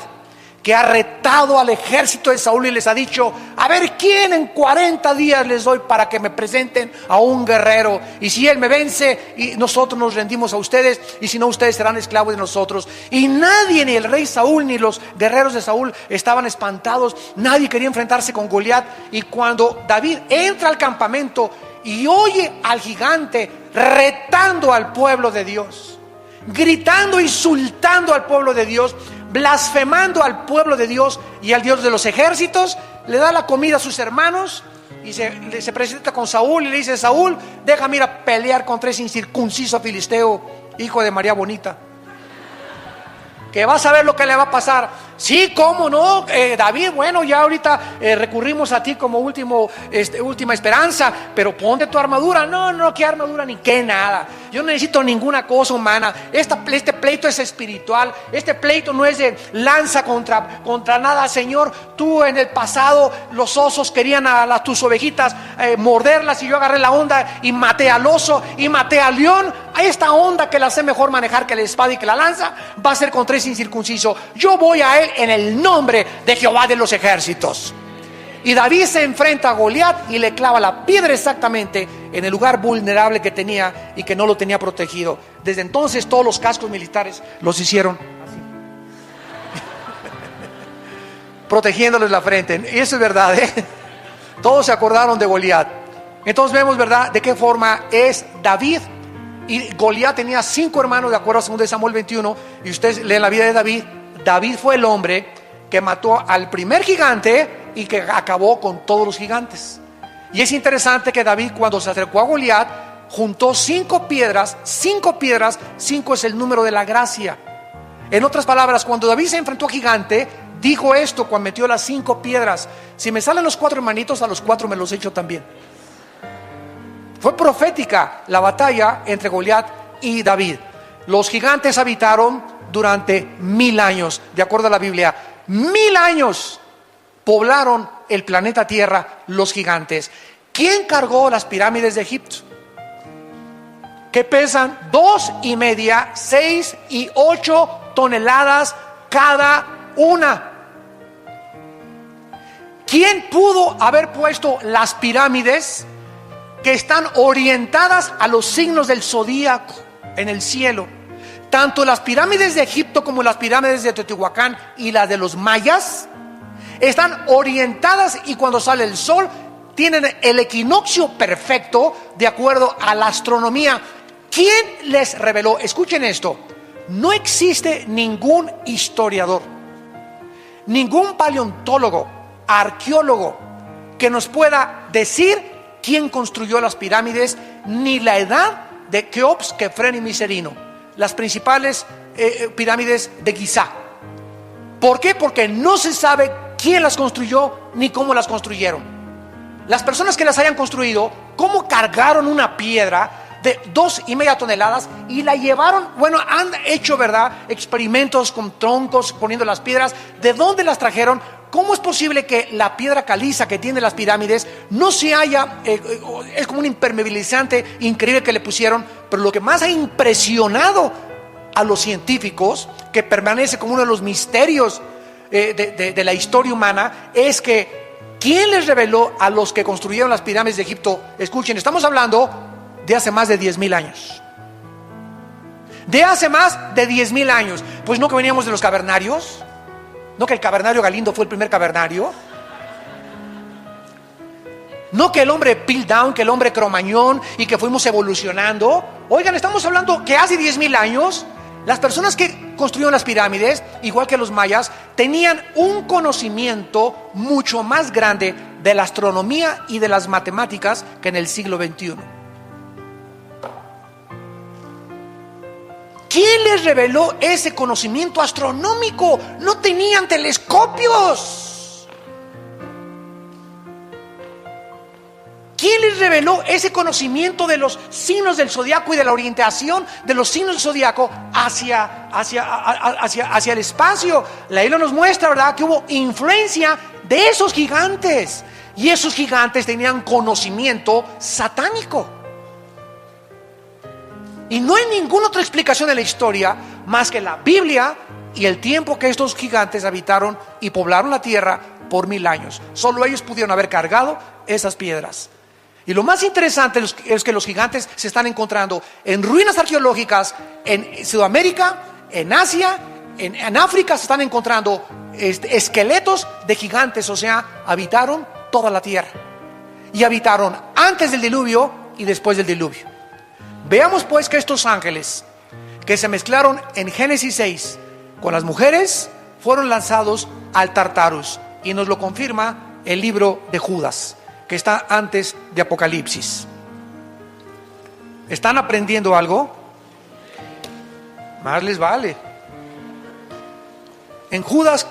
que ha retado al ejército de Saúl y les ha dicho: a ver quién en 40 días les doy para que me presenten a un guerrero, y si él me vence, y nosotros nos rendimos a ustedes, y si no, ustedes serán esclavos de nosotros. Y nadie, ni el rey Saúl ni los guerreros de Saúl, estaban espantados. Nadie quería enfrentarse con Goliat. Y cuando David entra al campamento y oye al gigante retando al pueblo de Dios, gritando, insultando al pueblo de Dios, blasfemando al pueblo de Dios y al Dios de los ejércitos, le da la comida a sus hermanos y se presenta con Saúl y le dice: Saúl, déjame ir a pelear contra ese incircunciso filisteo, hijo de María Bonita, que vas a ver lo que le va a pasar. Sí, cómo no, David, bueno, ya ahorita recurrimos a ti como última esperanza, pero ponte tu armadura. No, qué armadura ni qué nada. Yo no necesito ninguna cosa humana. Este pleito es espiritual. Este pleito no es de lanza contra nada, Señor. Tú en el pasado, los osos querían a tus ovejitas morderlas, y yo agarré la onda y maté al oso y maté al león. A esta onda, que la sé mejor manejar que la espada y que la lanza, va a ser contra ese incircunciso. Yo voy a él en el nombre de Jehová de los ejércitos. Y David se enfrenta a Goliat y le clava la piedra exactamente en el lugar vulnerable que tenía y que no lo tenía protegido. Desde entonces todos los cascos militares los hicieron así, protegiéndoles la frente. Y eso es verdad, ¿eh? Todos se acordaron de Goliat. Entonces vemos, ¿verdad?, de qué forma es David. Y Goliat tenía 5 hermanos, de acuerdo a 2 de Samuel 21. Y ustedes leen la vida de David. David fue el hombre que mató al primer gigante y que acabó con todos los gigantes. Y es interesante que David, cuando se acercó a Goliat, juntó 5 piedras. 5 es el número de la gracia. En otras palabras, cuando David se enfrentó a gigante, dijo esto cuando metió las 5 piedras: si me salen los 4 hermanitos, a los 4 me los echo también. Fue profética la batalla entre Goliat y David. Los gigantes habitaron durante 1000 años, de acuerdo a la Biblia. 1000 años poblaron el planeta Tierra los gigantes. ¿Quién cargó las pirámides de Egipto? Que pesan 2,5, 6 y 8 toneladas cada una. ¿Quién pudo haber puesto las pirámides que están orientadas a los signos del zodíaco en el cielo? Tanto las pirámides de Egipto como las pirámides de Teotihuacán y las de los mayas están orientadas, y cuando sale el sol tienen el equinoccio perfecto de acuerdo a la astronomía. ¿Quién les reveló? Escuchen esto. No existe ningún historiador, ningún paleontólogo, arqueólogo que nos pueda decir quién construyó las pirámides, ni la edad de Keops, Kefren y Miserino, las principales pirámides de Giza. ¿Por qué? Porque no se sabe quién las construyó ni cómo las construyeron. Las personas que las hayan construido, cómo cargaron una piedra de 2,5 toneladas y la llevaron. Bueno, han hecho, ¿verdad?, experimentos con troncos, poniendo las piedras. ¿De dónde las trajeron? ¿Cómo es posible que la piedra caliza que tiene las pirámides no se haya, es como un impermeabilizante increíble que le pusieron? Pero lo que más ha impresionado a los científicos, que permanece como uno de los misterios de la historia humana, es que ¿quién les reveló a los que construyeron las pirámides de Egipto? Escuchen, estamos hablando de hace más de 10,000 años. De hace más de 10,000 años. Pues no que veníamos de los cavernarios. No que el cavernario Galindo fue el primer cavernario. No que el hombre Piltdown, que el hombre Cromañón, y que fuimos evolucionando. Oigan, estamos hablando que hace 10,000 años las personas que construyeron las pirámides, igual que los mayas, tenían un conocimiento mucho más grande de la astronomía y de las matemáticas que en el siglo XXI. ¿Quién les reveló ese conocimiento astronómico? No tenían telescopios. ¿Quién les reveló ese conocimiento de los signos del zodiaco y de la orientación de los signos del zodiaco hacia el espacio? La Biblia nos muestra, ¿verdad?, que hubo influencia de esos gigantes. Y esos gigantes tenían conocimiento satánico. Y no hay ninguna otra explicación de la historia más que la Biblia y el tiempo que estos gigantes habitaron y poblaron la tierra por 1000 años. Solo ellos pudieron haber cargado esas piedras. Y lo más interesante es que los gigantes se están encontrando en ruinas arqueológicas en Sudamérica, en Asia, en África. Se están encontrando esqueletos de gigantes, o sea, habitaron toda la tierra. Y habitaron antes del diluvio y después del diluvio. Veamos pues que estos ángeles que se mezclaron en Génesis 6 con las mujeres fueron lanzados al Tartarus, y nos lo confirma el libro de Judas, que está antes de Apocalipsis. ¿Están aprendiendo algo? Más les vale. En Judas,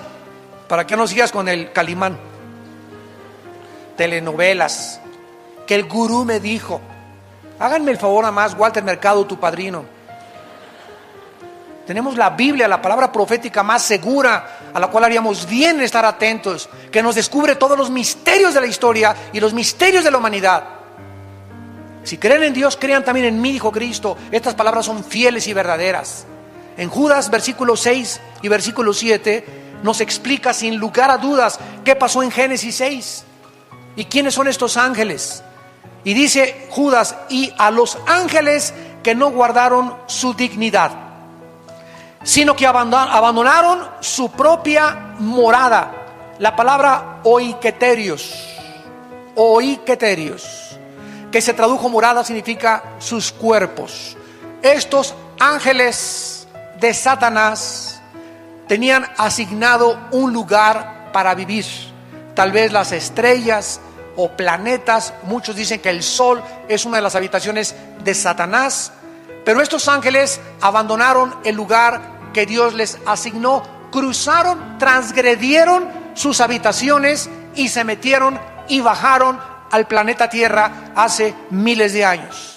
para que no sigas con el Calimán, telenovelas, que el gurú me dijo. Háganme el favor, nada más, Walter Mercado, tu padrino. Tenemos la Biblia, la palabra profética más segura, a la cual haríamos bien estar atentos, que nos descubre todos los misterios de la historia y los misterios de la humanidad. Si creen en Dios, crean también en mí, dijo Cristo. Estas palabras son fieles y verdaderas. En Judas, versículo 6 y versículo 7, nos explica sin lugar a dudas qué pasó en Génesis 6 y quiénes son estos ángeles. Y dice Judas: y a los ángeles que no guardaron su dignidad, sino que abandonaron su propia morada. La palabra oiketerios, que se tradujo morada, significa sus cuerpos. Estos ángeles de Satanás tenían asignado un lugar para vivir. Tal vez las estrellas o planetas. Muchos dicen que el sol es una de las habitaciones de Satanás. Pero estos ángeles abandonaron el lugar que Dios les asignó, cruzaron, transgredieron sus habitaciones y se metieron y bajaron al planeta Tierra hace miles de años.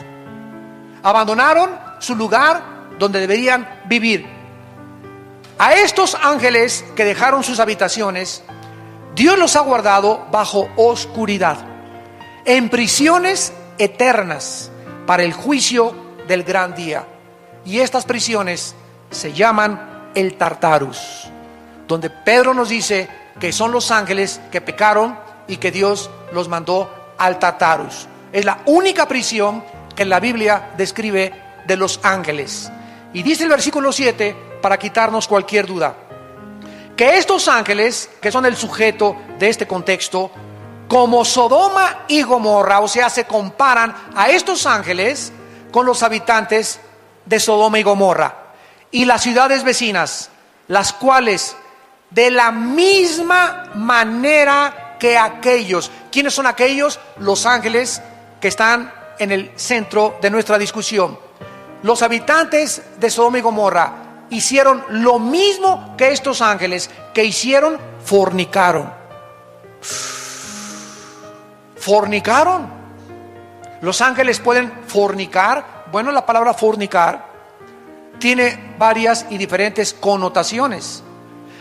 Abandonaron su lugar donde deberían vivir. A estos ángeles que dejaron sus habitaciones, Dios los ha guardado bajo oscuridad, en prisiones eternas para el juicio del gran día. Y estas prisiones se llaman el Tartarus, donde Pedro nos dice que son los ángeles que pecaron y que Dios los mandó al Tartarus. Es la única prisión que la Biblia describe de los ángeles. Y dice el versículo 7, para quitarnos cualquier duda, que estos ángeles, que son el sujeto de este contexto, como Sodoma y Gomorra, o sea, se comparan a estos ángeles con los habitantes de Sodoma y Gomorra y las ciudades vecinas, las cuales de la misma manera que aquellos. ¿Quiénes son aquellos? Los ángeles que están en el centro de nuestra discusión. Los habitantes de Sodoma y Gomorra hicieron lo mismo que estos ángeles. ¿Que hicieron? Fornicaron. Fornicaron. Los ángeles pueden fornicar. Bueno, la palabra fornicar tiene varias y diferentes connotaciones.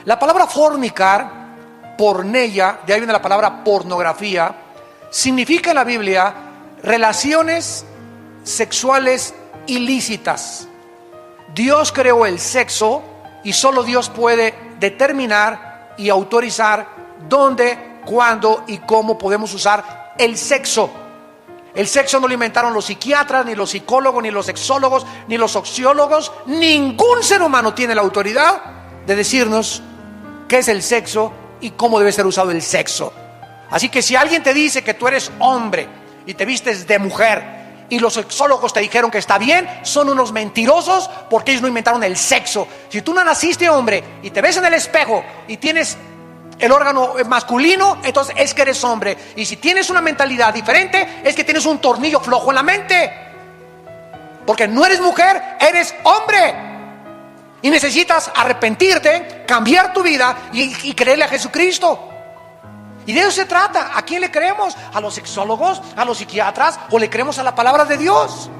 La palabra fornicar, porneia, de ahí viene la palabra pornografía, significa en la Biblia relaciones sexuales ilícitas. Dios creó el sexo y solo Dios puede determinar y autorizar dónde, cuándo y cómo podemos usar el sexo. El sexo no lo inventaron los psiquiatras, ni los psicólogos, ni los sexólogos, ni los sociólogos. Ningún ser humano tiene la autoridad de decirnos qué es el sexo y cómo debe ser usado el sexo. Así que si alguien te dice que tú eres hombre y te vistes de mujer y los sexólogos te dijeron que está bien, son unos mentirosos, porque ellos no inventaron el sexo. Si tú no naciste hombre y te ves en el espejo y tienes el órgano masculino, entonces es que eres hombre. Y si tienes una mentalidad diferente, es que tienes un tornillo flojo en la mente, porque no eres mujer, eres hombre. Y necesitas arrepentirte, cambiar tu vida y creerle a Jesucristo. Y de eso se trata. ¿A quién le creemos? ¿A los sexólogos? ¿A los psiquiatras? ¿O le creemos a la palabra de Dios?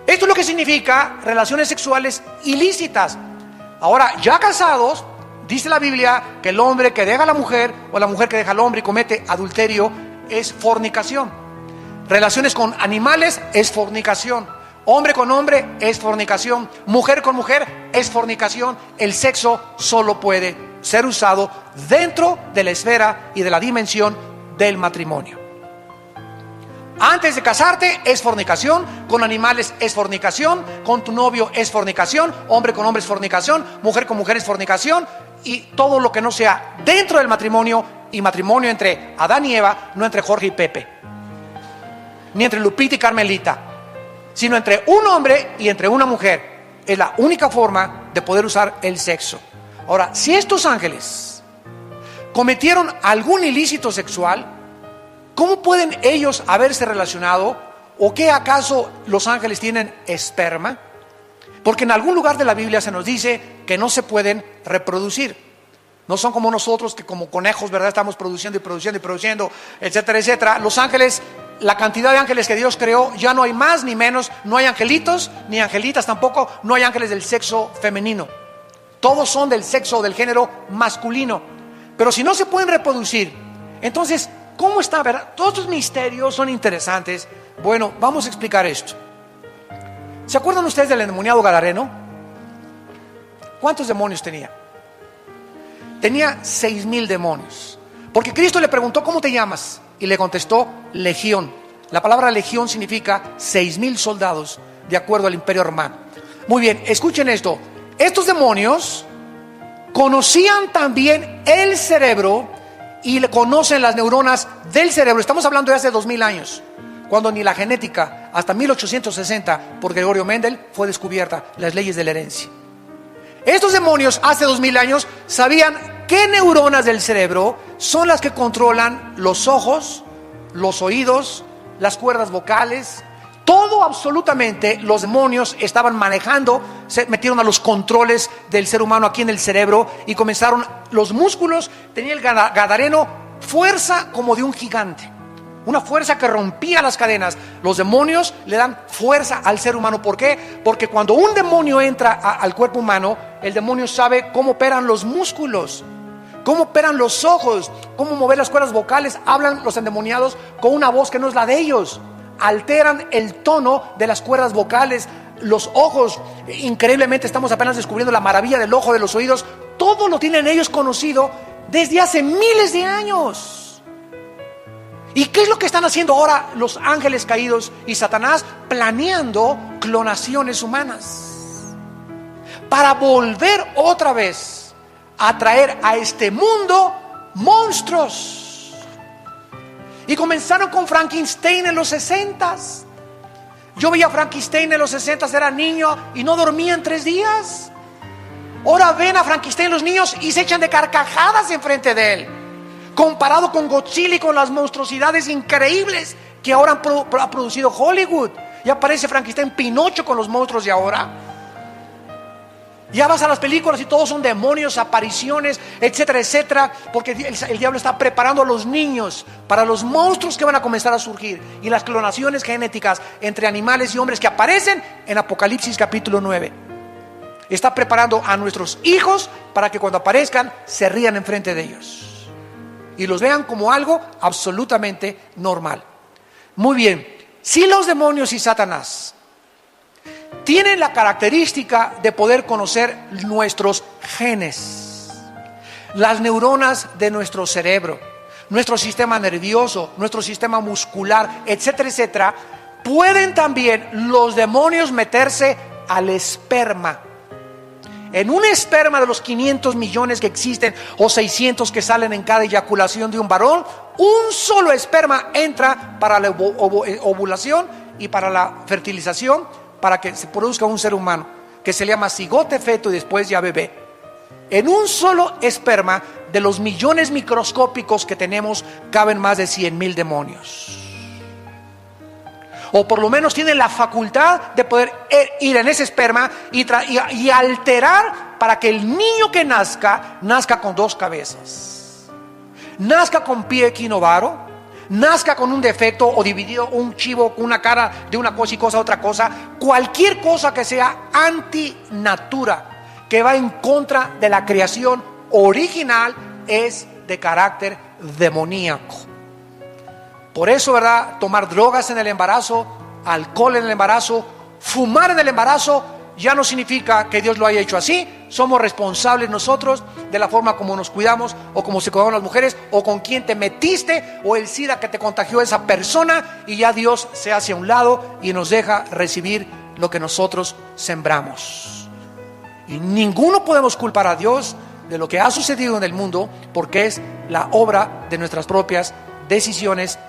Esto es lo que significa relaciones sexuales ilícitas. Ahora, ya casados, dice la Biblia que el hombre que deja a la mujer o la mujer que deja al hombre y comete adulterio es fornicación. Relaciones con animales es fornicación. Hombre con hombre es fornicación. Mujer con mujer es fornicación. El sexo solo puede ser usado dentro de la esfera y de la dimensión del matrimonio. Antes de casarte es fornicación, con animales es fornicación, con tu novio es fornicación, hombre con hombre es fornicación, mujer con mujer es fornicación, y todo lo que no sea dentro del matrimonio, y matrimonio entre Adán y Eva, no entre Jorge y Pepe, ni entre Lupita y Carmelita, sino entre un hombre y entre una mujer. Es la única forma de poder usar el sexo. Ahora, si estos ángeles cometieron algún ilícito sexual, ¿cómo pueden ellos haberse relacionado? ¿O qué acaso los ángeles tienen esperma? Porque en algún lugar de la Biblia se nos dice que no se pueden reproducir. No son como nosotros, que como conejos, ¿verdad?, estamos produciendo y produciendo y produciendo, etcétera, etcétera. Los ángeles, la cantidad de ángeles que Dios creó, ya no hay más ni menos. No hay angelitos ni angelitas tampoco. No hay ángeles del sexo femenino. Todos son del sexo, del género masculino. Pero si no se pueden reproducir, entonces, ¿cómo está? ¿Verdad? Todos estos misterios son interesantes. Bueno, vamos a explicar esto. ¿Se acuerdan ustedes del endemoniado Gadareno? ¿Cuántos demonios tenía? Tenía 6,000 demonios. Porque Cristo le preguntó, ¿cómo te llamas? Y le contestó, Legión. La palabra legión significa 6,000 soldados, de acuerdo al Imperio Romano. Muy bien, escuchen esto. Estos demonios conocían también el cerebro y le conocen las neuronas del cerebro. Estamos hablando de hace 2,000 años, cuando ni la genética, hasta 1860, por Gregorio Mendel, fue descubierta, las leyes de la herencia. Estos demonios hace 2,000 años sabían qué neuronas del cerebro son las que controlan los ojos, los oídos, las cuerdas vocales. Todo, absolutamente, los demonios estaban manejando, se metieron a los controles del ser humano aquí en el cerebro y comenzaron los músculos. Tenía el Gadareno fuerza como de un gigante, una fuerza que rompía las cadenas. Los demonios le dan fuerza al ser humano. ¿Por qué? Porque cuando un demonio entra al cuerpo humano, el demonio sabe cómo operan los músculos, cómo operan los ojos, cómo mover las cuerdas vocales. Hablan los endemoniados con una voz que no es la de ellos. Alteran el tono de las cuerdas vocales, los ojos. Increíblemente estamos apenas descubriendo la maravilla del ojo, de los oídos. Todo lo tienen ellos conocido desde hace miles de años. ¿Y qué es lo que están haciendo ahora los ángeles caídos y Satanás? Planeando clonaciones humanas para volver otra vez a traer a este mundo monstruos. Y comenzaron con Frankenstein en los 60s. Yo veía a Frankenstein en los 60, era niño y no dormía en 3 días. Ahora ven a Frankenstein los niños y se echan de carcajadas enfrente de él, comparado con Godzilla y con las monstruosidades increíbles que ahora ha producido Hollywood. Ya aparece Frankenstein, Pinocho con los monstruos de ahora. Ya vas a las películas y todos son demonios, apariciones, etcétera, etcétera, porque el diablo está preparando a los niños para los monstruos que van a comenzar a surgir y las clonaciones genéticas entre animales y hombres que aparecen en Apocalipsis capítulo 9. Está preparando a nuestros hijos para que cuando aparezcan se rían enfrente de ellos y los vean como algo absolutamente normal. Muy bien, si los demonios y Satanás tienen la característica de poder conocer nuestros genes, las neuronas de nuestro cerebro, nuestro sistema nervioso, nuestro sistema muscular, etcétera, etcétera, pueden también los demonios meterse al esperma. En un esperma de los 500 millones que existen o 600 que salen en cada eyaculación de un varón, un solo esperma entra para la ovulación y para la fertilización, para que se produzca un ser humano, que se llama cigote, feto y después ya bebé. En un solo esperma de los millones microscópicos que tenemos caben más de 100,000 demonios. O por lo menos tienen la facultad de poder ir en ese esperma y alterar para que el niño que nazca con 2 cabezas, nazca con pie equinovaro, nazca con un defecto o dividido, un chivo con una cara de una cosa y cosa otra cosa, cualquier cosa que sea antinatura, que va en contra de la creación original, es de carácter demoníaco. Por eso, ¿verdad? Tomar drogas en el embarazo, alcohol en el embarazo, fumar en el embarazo, ya no significa que Dios lo haya hecho así. Somos responsables nosotros de la forma como nos cuidamos, o como se cuidaban las mujeres, o con quién te metiste, o el SIDA que te contagió esa persona, y ya Dios se hace a un lado y nos deja recibir lo que nosotros sembramos. Y ninguno podemos culpar a Dios de lo que ha sucedido en el mundo, porque es la obra de nuestras propias decisiones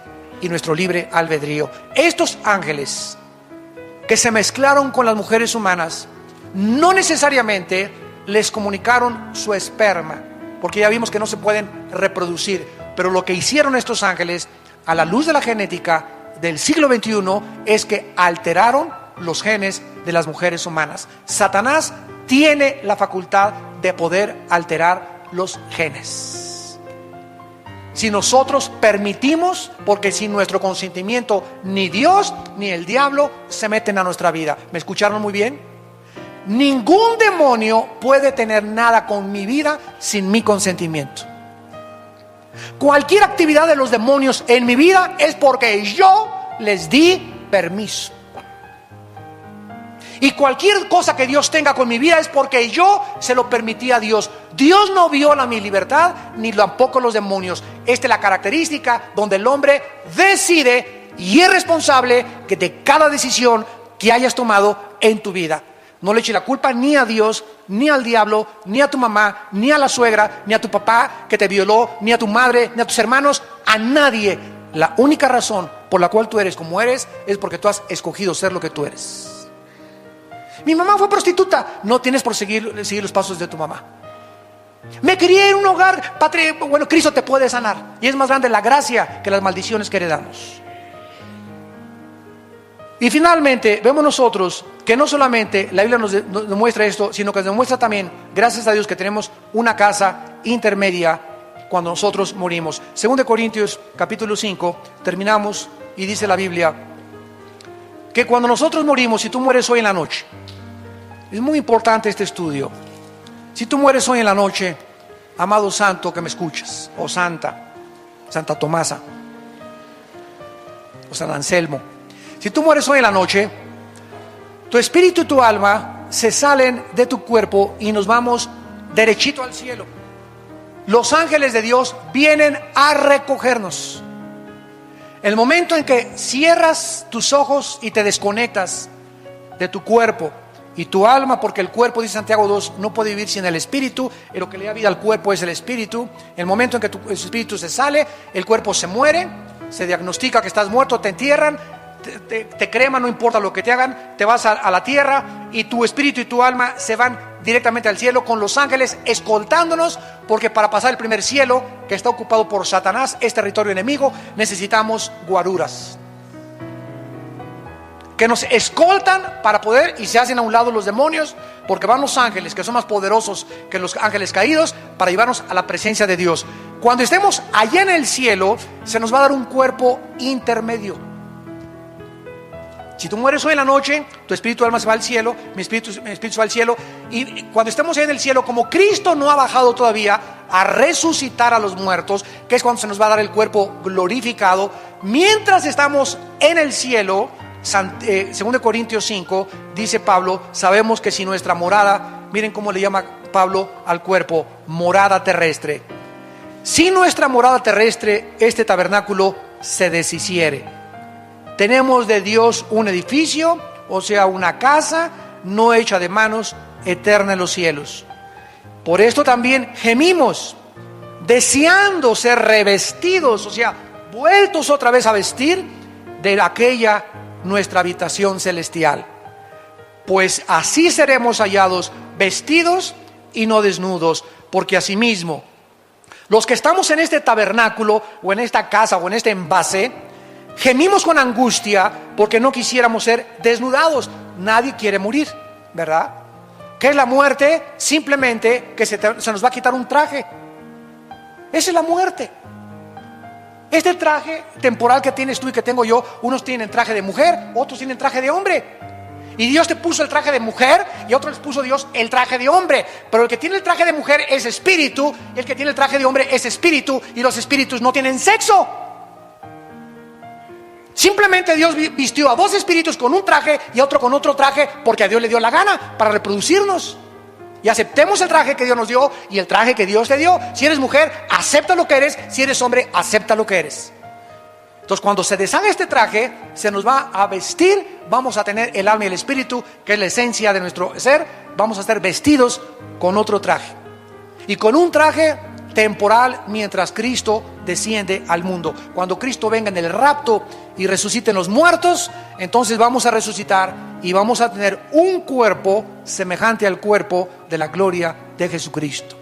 y nuestro libre albedrío. Estos ángeles que se mezclaron con las mujeres humanas no necesariamente les comunicaron su esperma, porque ya vimos que no se pueden reproducir, pero lo que hicieron estos ángeles a la luz de la genética del siglo XXI es que alteraron los genes de las mujeres humanas. Satanás tiene la facultad de poder alterar los genes. Si nosotros permitimos, porque sin nuestro consentimiento ni Dios ni el diablo se meten a nuestra vida. ¿Me escucharon muy bien? Ningún demonio puede tener nada con mi vida sin mi consentimiento. Cualquier actividad de los demonios en mi vida es porque yo les di permiso. Y cualquier cosa que Dios tenga con mi vida es porque yo se lo permití a Dios. Dios no viola mi libertad, ni tampoco los demonios. Esta es la característica donde el hombre decide y es responsable de cada decisión que hayas tomado en tu vida. No le eches la culpa ni a Dios, ni al diablo, ni a tu mamá, ni a la suegra, ni a tu papá que te violó, ni a tu madre, ni a tus hermanos, a nadie. La única razón por la cual tú eres como eres es porque tú has escogido ser lo que tú eres. Mi mamá fue prostituta. No tienes por seguir los pasos de tu mamá. Me crié en un hogar, bueno, Cristo te puede sanar. Y es más grande la gracia que las maldiciones que heredamos. Y finalmente, vemos nosotros que no solamente la Biblia nos demuestra esto, sino que nos demuestra también, gracias a Dios, que tenemos una casa intermedia cuando nosotros morimos. 2 Corintios capítulo 5, terminamos y dice la Biblia que cuando nosotros morimos, si tú mueres hoy en la noche, es muy importante este estudio. Si tú mueres hoy en la noche, amado santo que me escuchas, o Santa Tomasa, o San Anselmo, si tú mueres hoy en la noche, tu espíritu y tu alma se salen de tu cuerpo y nos vamos derechito al cielo. Los ángeles de Dios vienen a recogernos. El momento en que cierras tus ojos y te desconectas de tu cuerpo y tu alma, porque el cuerpo, dice Santiago 2, no puede vivir sin el espíritu, y lo que le da vida al cuerpo es el espíritu. El momento en que tu espíritu se sale, el cuerpo se muere, se diagnostica que estás muerto, te entierran, te creman, no importa lo que te hagan, te vas a la tierra y tu espíritu y tu alma se van directamente al cielo con los ángeles escoltándonos, porque para pasar el primer cielo, que está ocupado por Satanás, es territorio enemigo, necesitamos guaruras que nos escoltan para poder, y se hacen a un lado los demonios, porque van los ángeles que son más poderosos que los ángeles caídos, para llevarnos a la presencia de Dios. Cuando estemos allá en el cielo, se nos va a dar un cuerpo intermedio. Si tú mueres hoy en la noche, tu espíritu y alma se va al cielo, mi espíritu se va al cielo, y cuando estemos ahí en el cielo, como Cristo no ha bajado todavía a resucitar a los muertos, que es cuando se nos va a dar el cuerpo glorificado, mientras estamos en el cielo, 2 Corintios 5, dice Pablo, sabemos que si nuestra morada, miren cómo le llama Pablo al cuerpo, morada terrestre. Si nuestra morada terrestre, este tabernáculo, se deshiciere, tenemos de Dios un edificio, o sea, una casa no hecha de manos, eterna en los cielos. Por esto también gemimos, deseando ser revestidos, o sea, vueltos otra vez a vestir de aquella nuestra habitación celestial, pues así seremos hallados vestidos y no desnudos, porque asimismo los que estamos en este tabernáculo o en esta casa o en este envase gemimos con angustia porque no quisiéramos ser desnudados. Nadie quiere morir, ¿verdad? ¿Qué es la muerte? Simplemente que se nos va a quitar un traje. Esa es la muerte. Este traje temporal que tienes tú y que tengo yo, unos tienen traje de mujer, otros tienen traje de hombre. Y Dios te puso el traje de mujer y otros les puso Dios el traje de hombre. Pero el que tiene el traje de mujer es espíritu, y el que tiene el traje de hombre es espíritu, y los espíritus no tienen sexo. Simplemente Dios vistió a dos espíritus con un traje y a otro con otro traje, porque a Dios le dio la gana para reproducirnos. Y aceptemos el traje que Dios nos dio y el traje que Dios te dio. Si eres mujer, acepta lo que eres. Si eres hombre, acepta lo que eres. Entonces, cuando se deshaga este traje, se nos va a vestir. Vamos a tener el alma y el espíritu, que es la esencia de nuestro ser. Vamos a estar vestidos con otro traje, y con un traje temporal mientras Cristo desciende al mundo. Cuando Cristo venga en el rapto y resuciten los muertos, entonces vamos a resucitar y vamos a tener un cuerpo semejante al cuerpo de la gloria de Jesucristo.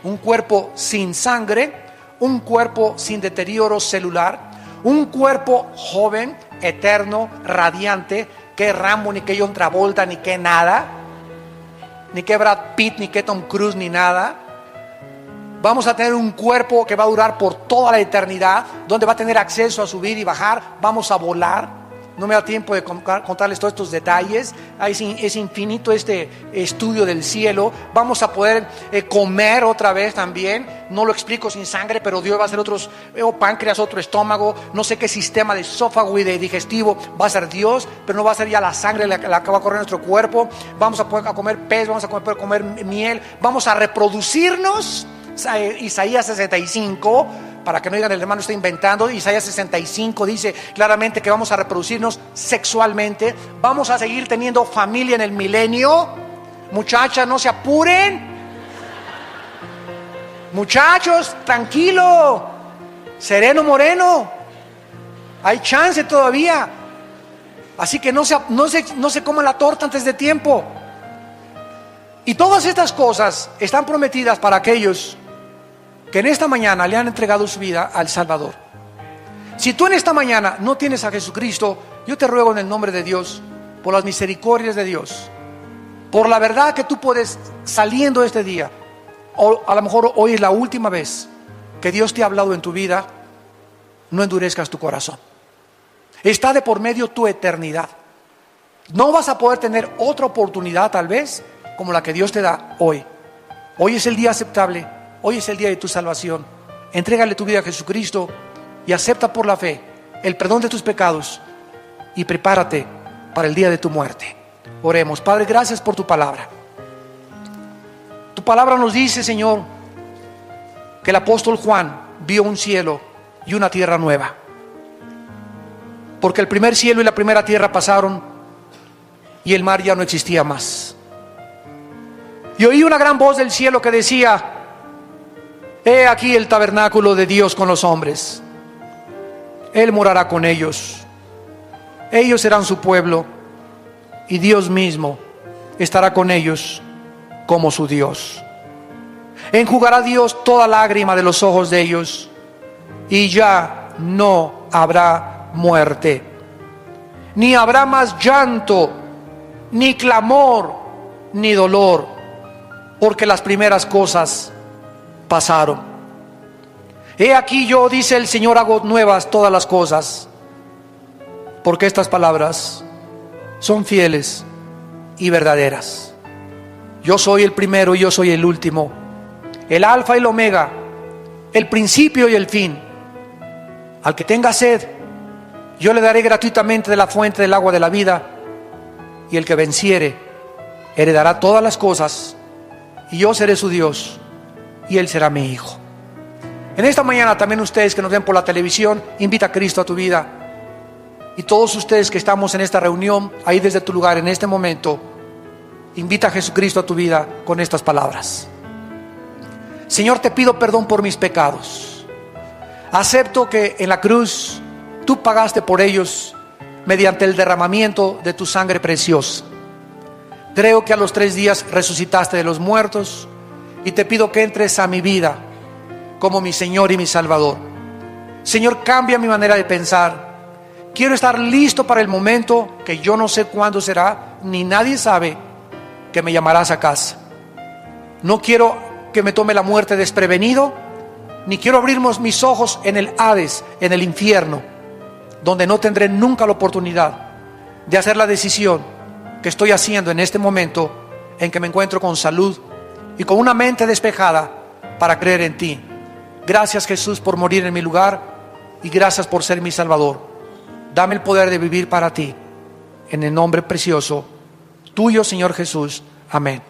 Un cuerpo sin sangre, un cuerpo sin deterioro celular, un cuerpo joven, eterno, radiante, que Rambo, ni que John Travolta, ni que nada, ni que Brad Pitt, ni que Tom Cruise, ni nada. Vamos a tener un cuerpo que va a durar por toda la eternidad, donde va a tener acceso a subir y bajar. Vamos a volar. No me da tiempo de contarles todos estos detalles. Es infinito este estudio del cielo. Vamos a poder comer otra vez también. No lo explico sin sangre, pero Dios va a hacer otros páncreas, otro estómago. No sé qué sistema de esófago y de digestivo va a ser Dios, pero no va a ser ya la sangre la que va a correr en nuestro cuerpo. Vamos a poder comer pez, vamos a poder comer miel. Vamos a reproducirnos. Isaías 65, para que no digan el hermano está inventando, Isaías 65 dice claramente que vamos a reproducirnos sexualmente. Vamos a seguir teniendo familia en el milenio. Muchachas, no se apuren. Muchachos, tranquilo, sereno moreno, hay chance todavía. Así que no se coman la torta antes de tiempo. Y todas estas cosas están prometidas para aquellos que en esta mañana le han entregado su vida al Salvador. Si tú en esta mañana no tienes a Jesucristo, yo te ruego en el nombre de Dios, por las misericordias de Dios, por la verdad que tú puedes, saliendo este día, o a lo mejor hoy es la última vez que Dios te ha hablado en tu vida, no endurezcas tu corazón. Está de por medio tu eternidad. No vas a poder tener otra oportunidad tal vez como la que Dios te da hoy. Hoy es el día aceptable, hoy es el día de tu salvación. Entrégale tu vida a Jesucristo y acepta por la fe el perdón de tus pecados y prepárate para el día de tu muerte. Oremos. Padre, gracias por tu palabra. Tu palabra nos dice, Señor, que el apóstol Juan vio un cielo y una tierra nueva, porque el primer cielo y la primera tierra pasaron y el mar ya no existía más. Y oí una gran voz del cielo que decía: he aquí el tabernáculo de Dios con los hombres. Él morará con ellos Ellos serán su pueblo y Dios mismo estará con ellos como su Dios. Enjugará Dios toda lágrima de los ojos de ellos y ya no habrá muerte, ni habrá más llanto, ni clamor, ni dolor, porque las primeras cosas pasaron. He aquí yo, dice el Señor, hago nuevas todas las cosas, porque estas palabras son fieles y verdaderas. Yo soy el primero y yo soy el último, el alfa y el omega, el principio y el fin. Al que tenga sed, yo le daré gratuitamente de la fuente del agua de la vida, y el que venciere heredará todas las cosas, y yo seré su Dios y él será mi hijo. En esta mañana también ustedes que nos ven por la televisión, invita a Cristo a tu vida. Y todos ustedes que estamos en esta reunión, ahí desde tu lugar en este momento, invita a Jesucristo a tu vida con estas palabras. Señor, te pido perdón por mis pecados. Acepto que en la cruz tú pagaste por ellos mediante el derramamiento de tu sangre preciosa. Creo que a los 3 días resucitaste de los muertos y te pido que entres a mi vida como mi Señor y mi Salvador. Señor, cambia mi manera de pensar. Quiero estar listo para el momento que yo no sé cuándo será, ni nadie sabe, que me llamarás a casa. No quiero que me tome la muerte desprevenido, ni quiero abrir mis ojos en el Hades, en el infierno, donde no tendré nunca la oportunidad de hacer la decisión que estoy haciendo en este momento, en que me encuentro con salud y con una mente despejada para creer en ti. Gracias, Jesús, por morir en mi lugar, y gracias por ser mi Salvador. Dame el poder de vivir para ti, en el nombre precioso tuyo, Señor Jesús. Amén.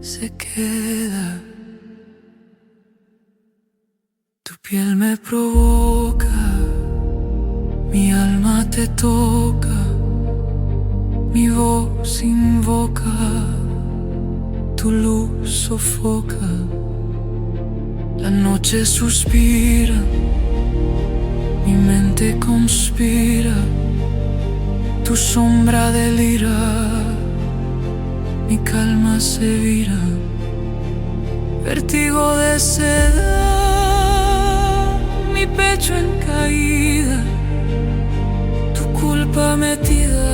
se queda. Tu piel me provoca, mi alma te toca, mi voz invoca, tu luz sofoca, la noche suspira, mi mente conspira, tu sombra delira, mi calma se vira, vértigo de seda, mi pecho en caída, tu culpa metida,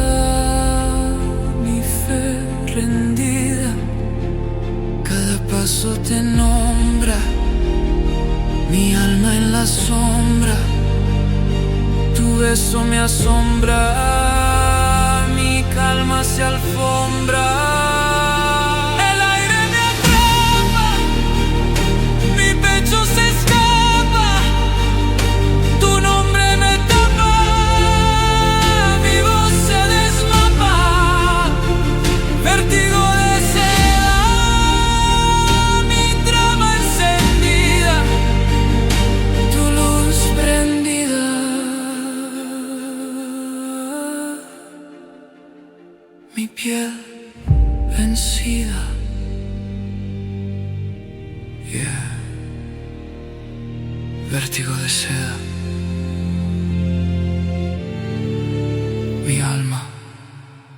mi fe rendida, cada paso te nombra, mi alma en la sombra, tu beso me asombra, mi calma se alfombra. Mi piel vencida, vértigo de seda, mi alma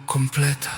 completa.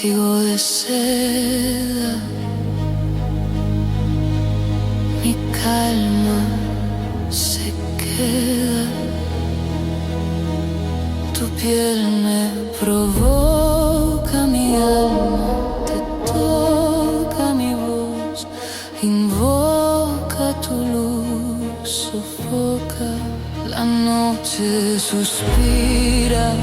vértigo de seda, mi calma se queda, tu piel me provoca, mi alma te toca, mi voz invoca tu luz, sofoca, la noche suspira,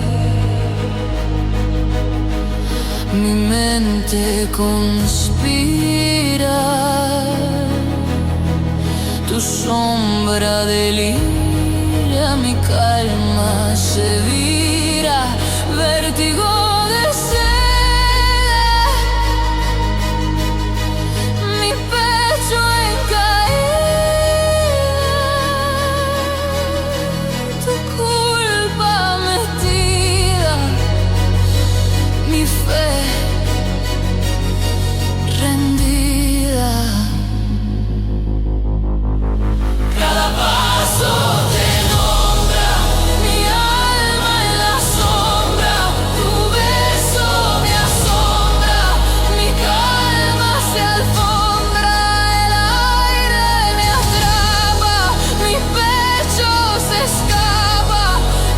mi mente conspira, tu sombra delira, mi calma se vira, vértigo de seda, mi pecho en caída, tu culpa metida, mi fe rendida. Cada paso te nombra, mi alma en la sombra, tu beso me asombra, mi calma se alfombra, el aire me atrapa, mi pecho se escapa,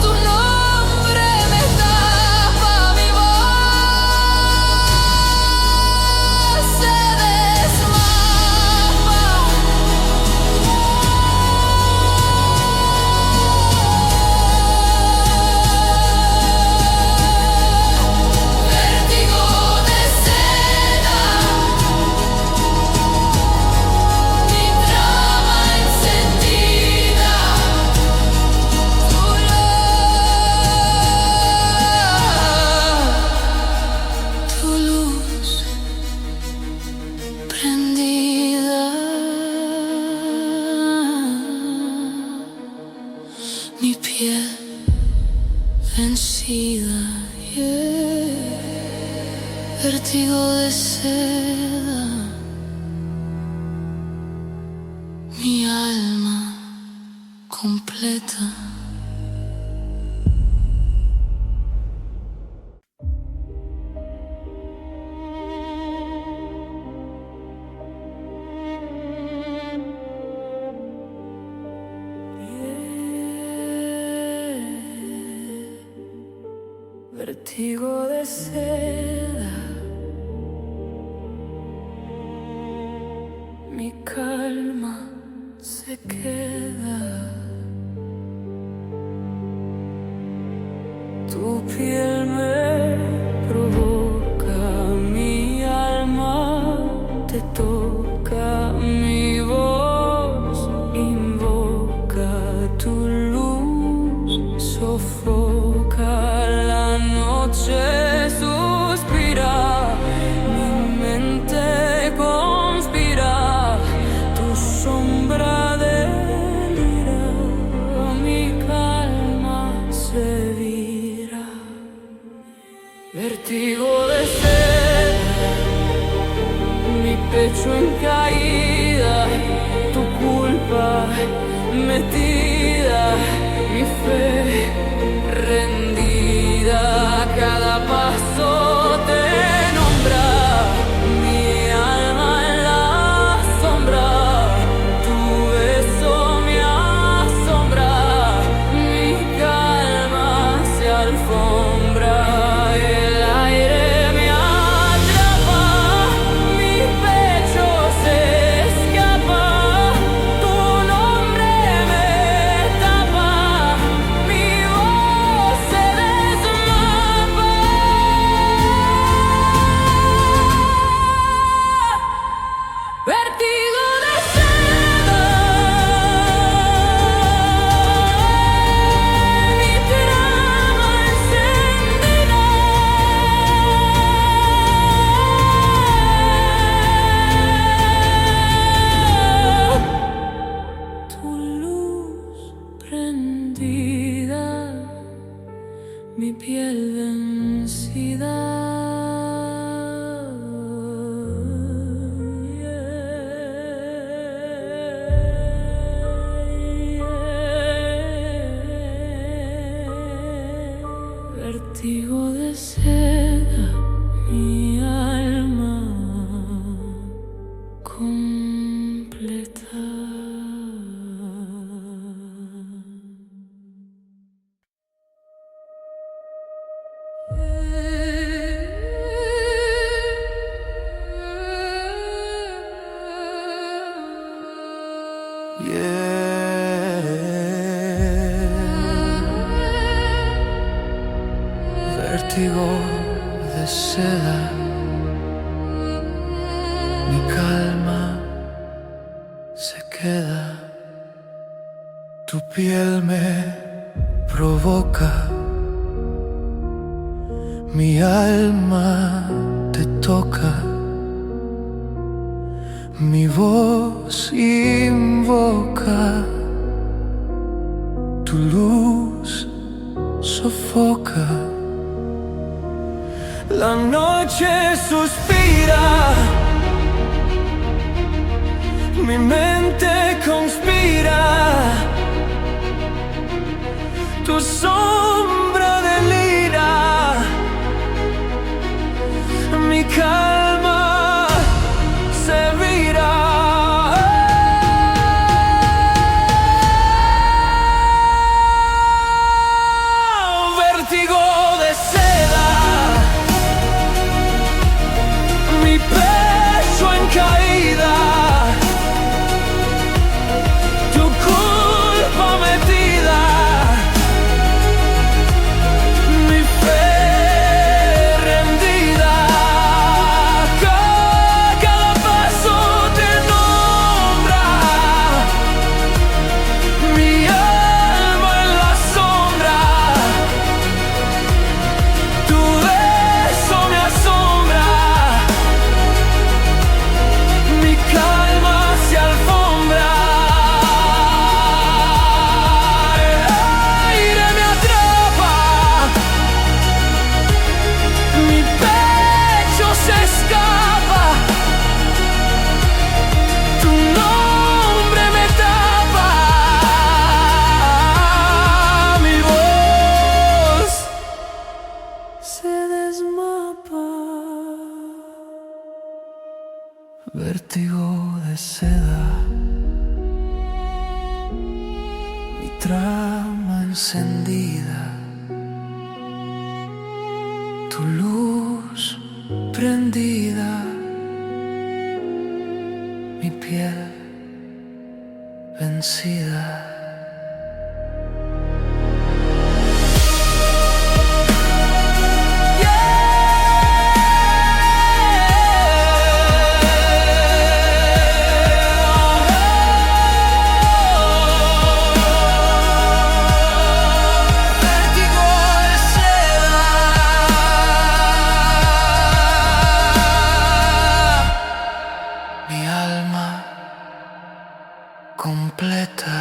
tu nombre me tapa, mi voz se desmapa. Vértigo de seda, mi trama encendida, tu luz prendida, mi piel vencida, yeah. Vértigo de seda, mi alma completa. Vértigo de seda, mi calma se queda, tu piel me provoca, mi alma te toca, mi voz invoca, tu luz sofoca, la noche suspira, mi mente conspira, tu sombra delira, mi calma se vira, vértigo de seda, mi pecho en caída, tu culpa metida, mi fe rendida, cada paso te nombra, mi alma en la sombra, tu beso me asombra, mi calma se alfombra, el aire me atrapa, mi pecho se escapa, tu nombre me tapa, mi voz se desmapa. Vértigo de seda, mi trama encendida, tu luz prendida, mi piel vencida, vértigo de seda, mi alma completa. Vértigo de seda, mi calma se queda. Tu piel me provoca, mi alma te toca, mi voz invoca, tu luz sofoca. La noche suspira, mi mente conspira, tu sombra delira, mi calma se vira. Vértigo de seda, mi pecho en caída, tu culpa metida, mi fe rendida. Cada paso te nombra, mi alma en la sombra, tu beso me asombra. Mi calma se alfombra, el aire me atrapa, mi pecho se escapa, tu nombre me tapa, mi voz se desmapa. Vértigo de seda, mi trama encendida, tu luz prendida, mi piel vencida. Mi alma completa.